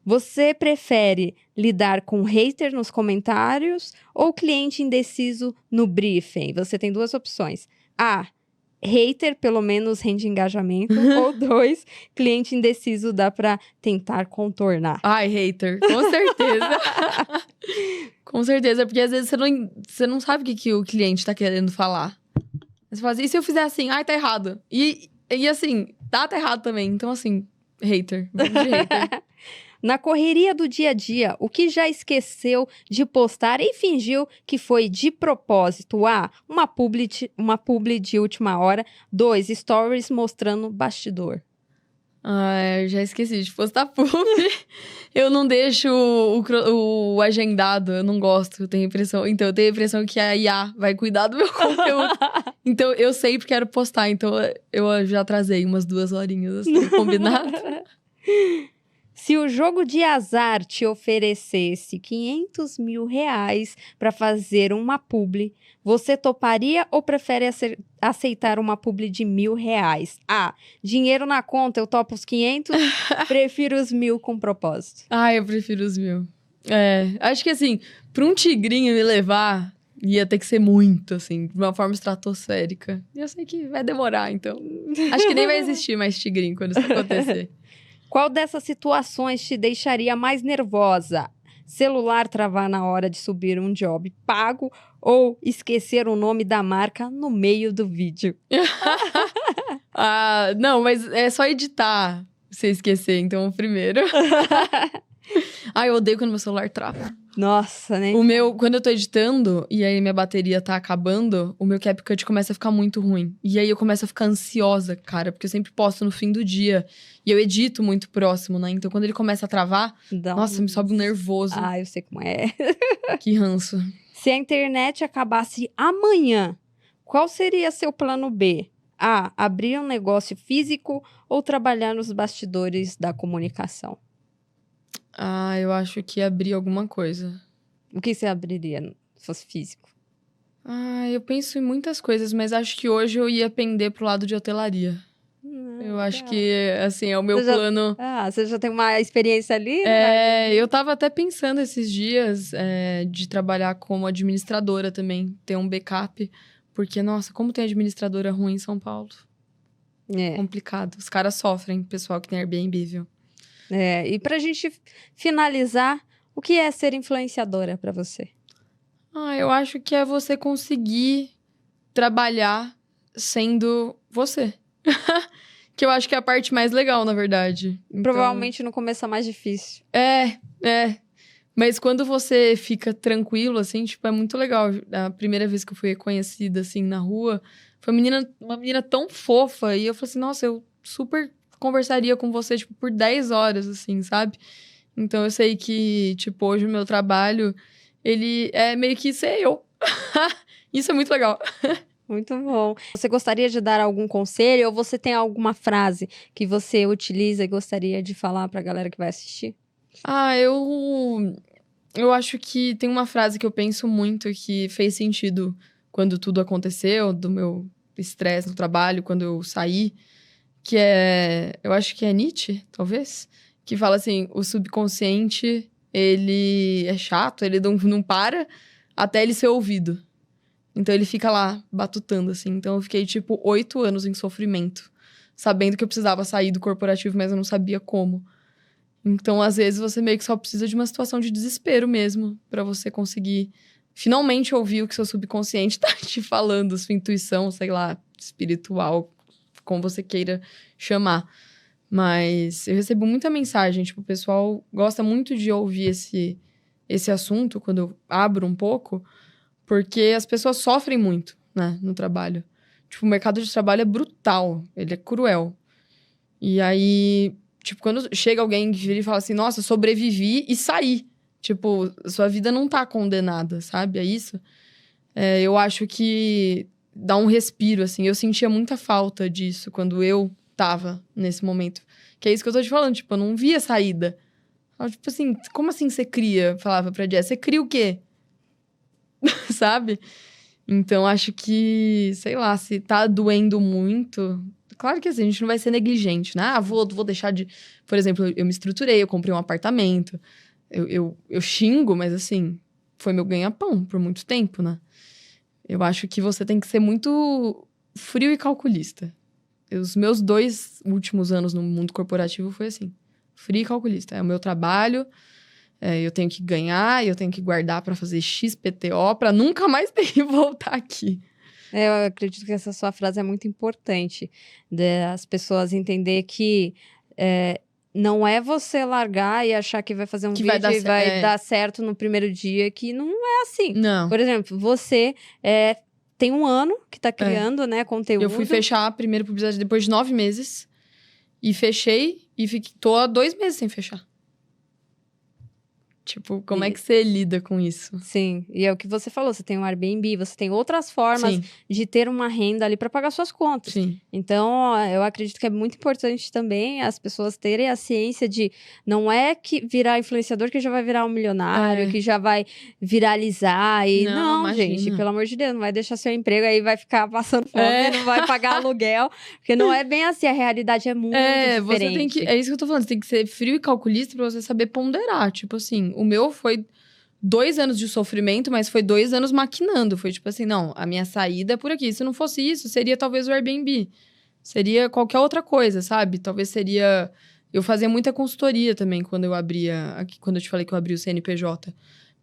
Você prefere lidar com hater nos comentários ou cliente indeciso no briefing? Você tem duas opções. A, hater pelo menos rende engajamento. Ou 2, cliente indeciso dá pra tentar contornar. Ai, hater. Com certeza. Com certeza, porque às vezes você não sabe o que o cliente tá querendo falar. Você fala assim, e se eu fizer assim? Ai, tá errado. E assim, tá errado também. Então, assim, hater. Vamos de hater. Na correria do dia a dia, o que já esqueceu de postar e fingiu que foi de propósito? A, uma publi de última hora. 2, stories mostrando bastidor. Eu já esqueci de postar publi. Eu não deixo o agendado, eu não gosto. Eu tenho a impressão que a IA vai cuidar do meu conteúdo. Então, eu sempre quero postar. Então, eu já atrasei umas 2 horinhas, assim, combinado. Se o jogo de azar te oferecesse 500 mil reais para fazer uma publi, você toparia ou prefere aceitar uma publi de 1.000 reais? A, dinheiro na conta, eu topo os 500, prefiro os 1.000 com propósito. Eu prefiro os 1.000. Acho que assim, pra um tigrinho me levar, ia ter que ser muito, assim, de uma forma estratosférica. E eu sei que vai demorar, então. Acho que nem vai existir mais tigrinho quando isso acontecer. Qual dessas situações te deixaria mais nervosa? Celular travar na hora de subir um job pago ou esquecer o nome da marca no meio do vídeo? Não, mas é só editar se esquecer, então primeiro. Eu odeio quando meu celular trava. Nossa, né? Quando eu tô editando e aí minha bateria tá acabando, o meu CapCut começa a ficar muito ruim. E aí eu começo a ficar ansiosa, cara, porque eu sempre posto no fim do dia. E eu edito muito próximo, né? Então quando ele começa a travar, nossa, me sobe um nervoso. Eu sei como é. Que ranço. Se a internet acabasse amanhã, qual seria seu plano B? A, abrir um negócio físico ou trabalhar nos bastidores da comunicação? Eu acho que abrir alguma coisa. O que você abriria se fosse físico? Eu penso em muitas coisas, mas acho que hoje eu ia pender pro lado de hotelaria. Eu acho que, assim, é o meu plano. Você já tem uma experiência ali? Eu tava até pensando esses dias de trabalhar como administradora também, ter um backup. Porque, nossa, como tem administradora ruim em São Paulo. Complicado. Os caras sofrem, pessoal que tem Airbnb, viu? E pra gente finalizar, o que é ser influenciadora pra você? Eu acho que é você conseguir trabalhar sendo você. Que eu acho que é a parte mais legal, na verdade. Então... Provavelmente no começo é mais difícil. Mas quando você fica tranquilo, assim, tipo, é muito legal. A primeira vez que eu fui reconhecida, assim, na rua, foi uma menina tão fofa. E eu falei assim, nossa, eu super conversaria com você, tipo, por 10 horas, assim, sabe? Então, eu sei que, tipo, hoje o meu trabalho, ele é meio que ser eu. Isso é muito legal. Muito bom. Você gostaria de dar algum conselho ou você tem alguma frase que você utiliza e gostaria de falar pra galera que vai assistir? Eu acho que tem uma frase que eu penso muito que fez sentido quando tudo aconteceu, do meu estresse no trabalho, quando eu saí, que é... Eu acho que é Nietzsche, talvez, que fala assim, o subconsciente, ele é chato, ele não para até ele ser ouvido. Então, ele fica lá, batutando, assim. Então, eu fiquei, tipo, 8 anos em sofrimento, sabendo que eu precisava sair do corporativo, mas eu não sabia como. Então, às vezes, você meio que só precisa de uma situação de desespero mesmo, pra você conseguir finalmente ouvir o que seu subconsciente tá te falando, sua intuição, sei lá, espiritual, como você queira chamar. Mas eu recebo muita mensagem, tipo, o pessoal gosta muito de ouvir esse assunto, quando eu abro um pouco, porque as pessoas sofrem muito, né, no trabalho. Tipo, o mercado de trabalho é brutal, ele é cruel. E aí, tipo, quando chega alguém que vira e fala assim, nossa, sobrevivi e saí. Tipo, sua vida não tá condenada, sabe? É isso. Eu acho que dá um respiro, assim. Eu sentia muita falta disso quando eu tava nesse momento. Que é isso que eu tô te falando, tipo, eu não via saída. Tipo assim, como assim você cria? Falava pra Jess, você cria o quê? Sabe? Então, acho que, sei lá, se tá doendo muito... Claro que assim, a gente não vai ser negligente, né? Vou deixar de... Por exemplo, eu me estruturei, eu comprei um apartamento. Eu xingo, mas assim, foi meu ganha-pão por muito tempo, né? Eu acho que você tem que ser muito frio e calculista. Os meus 2 últimos anos no mundo corporativo foi assim. Frio e calculista. É o meu trabalho... eu tenho que ganhar, eu tenho que guardar pra fazer XPTO, pra nunca mais ter que voltar aqui. Eu acredito que essa sua frase é muito importante, das pessoas entender que não é você largar e achar que vai fazer um Que vídeo vai dar e vai cer- dar certo no primeiro dia, que não é assim. Não. Por exemplo, você tem um ano que tá criando, né, conteúdo. Eu fui fechar a primeira publicidade depois de 9 meses. E fechei e tô há 2 meses sem fechar. Tipo, como é que você lida com isso? Sim, e é o que você falou, você tem um Airbnb, você tem outras formas Sim, de ter uma renda ali para pagar suas contas. sim. Então, eu acredito que é muito importante também as pessoas terem a ciência de não é que virar influenciador que já vai virar um milionário, que já vai viralizar e Não, gente, imagina. pelo amor de Deus, não vai deixar seu emprego aí vai ficar passando fome, não vai pagar aluguel, porque não é bem assim, a realidade é muito diferente. Você tem que, é isso que eu tô falando, você tem que ser frio e calculista pra você saber ponderar, tipo assim, o meu foi 2 anos de sofrimento, mas foi 2 anos maquinando. Foi tipo assim, não, a minha saída é por aqui. Se não fosse isso, seria talvez o Airbnb. Seria qualquer outra coisa, sabe? Talvez seria... Eu fazia muita consultoria também quando eu abria... Quando eu te falei que eu abri o CNPJ.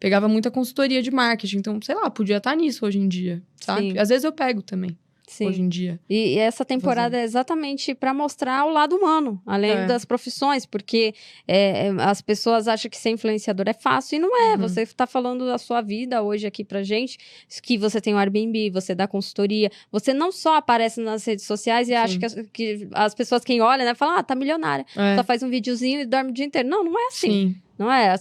Pegava muita consultoria de marketing. Então, sei lá, podia estar nisso hoje em dia, sabe? Sim. Às vezes eu pego também. Sim. Hoje em dia. E essa temporada é exatamente para mostrar o lado humano, além das profissões, porque as pessoas acham que ser influenciador é fácil e não é. Uhum. Você está falando da sua vida hoje aqui pra gente, que você tem o Airbnb, você dá consultoria, você não só aparece nas redes sociais e acha que as pessoas, quem olha, né, falam, tá milionária, só faz um videozinho e dorme o dia inteiro. Não, não é assim. Sim. Não é?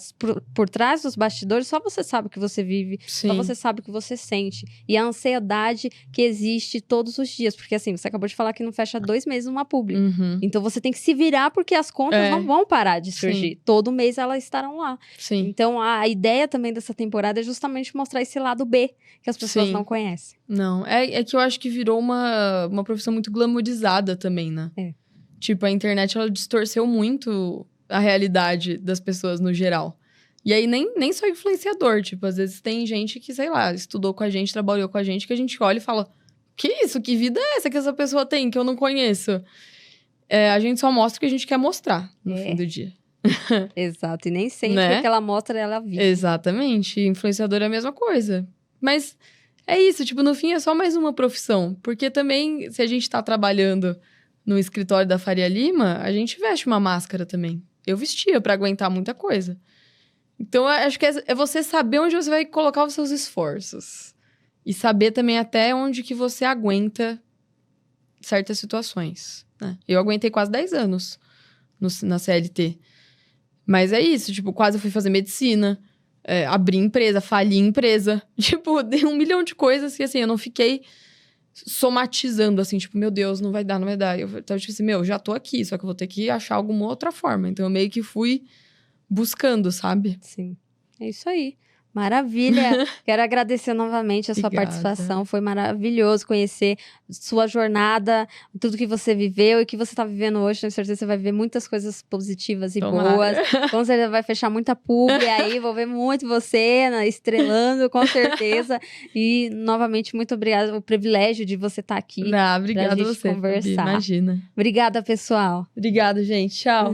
Por trás dos bastidores, só você sabe o que você vive, Sim. só você sabe o que você sente. E a ansiedade que existe todos os dias. Porque assim, você acabou de falar que não fecha 2 meses uma publi. Uhum. Então você tem que se virar porque as contas não vão parar de surgir. Sim. Todo mês elas estarão lá. Sim. Então a ideia também dessa temporada é justamente mostrar esse lado B que as pessoas não conhecem. Não, é que eu acho que virou uma profissão muito glamourizada também, né? Tipo, a internet, ela distorceu muito a realidade das pessoas no geral. E aí, nem só influenciador. Tipo, às vezes tem gente que, sei lá, estudou com a gente, trabalhou com a gente, que a gente olha e fala, que isso? Que vida é essa que essa pessoa tem, que eu não conheço? A gente só mostra o que a gente quer mostrar no fim do dia. Exato, e nem sempre o que ela mostra, ela vive. Exatamente, influenciador é a mesma coisa. Mas é isso, tipo, no fim é só mais uma profissão. Porque também, se a gente tá trabalhando no escritório da Faria Lima, a gente veste uma máscara também. Eu vestia pra aguentar muita coisa. Então, eu acho que é você saber onde você vai colocar os seus esforços. E saber também até onde que você aguenta certas situações, né? Eu aguentei quase 10 anos na CLT. Mas é isso, tipo, quase fui fazer medicina, abri empresa, fali empresa. Tipo, dei 1 milhão de coisas que, assim, eu não fiquei somatizando, assim, tipo, meu Deus, não vai dar, não vai dar. Então, tipo assim, já tô aqui, só que eu vou ter que achar alguma outra forma. Então, eu meio que fui buscando, sabe? Sim, é isso aí. Maravilha! Quero agradecer novamente a sua Obrigada. participação. Foi maravilhoso conhecer sua jornada, tudo que você viveu e que você está vivendo hoje. Tenho certeza que você vai ver muitas coisas positivas e Tomara. boas. Com certeza vai fechar muita publi aí. Vou ver muito você estrelando, com certeza. E, novamente, muito obrigada. O privilégio de você estar aqui. Obrigada a gente você, Fabi, conversar. imagina. Obrigada, pessoal. Obrigada, gente. Tchau.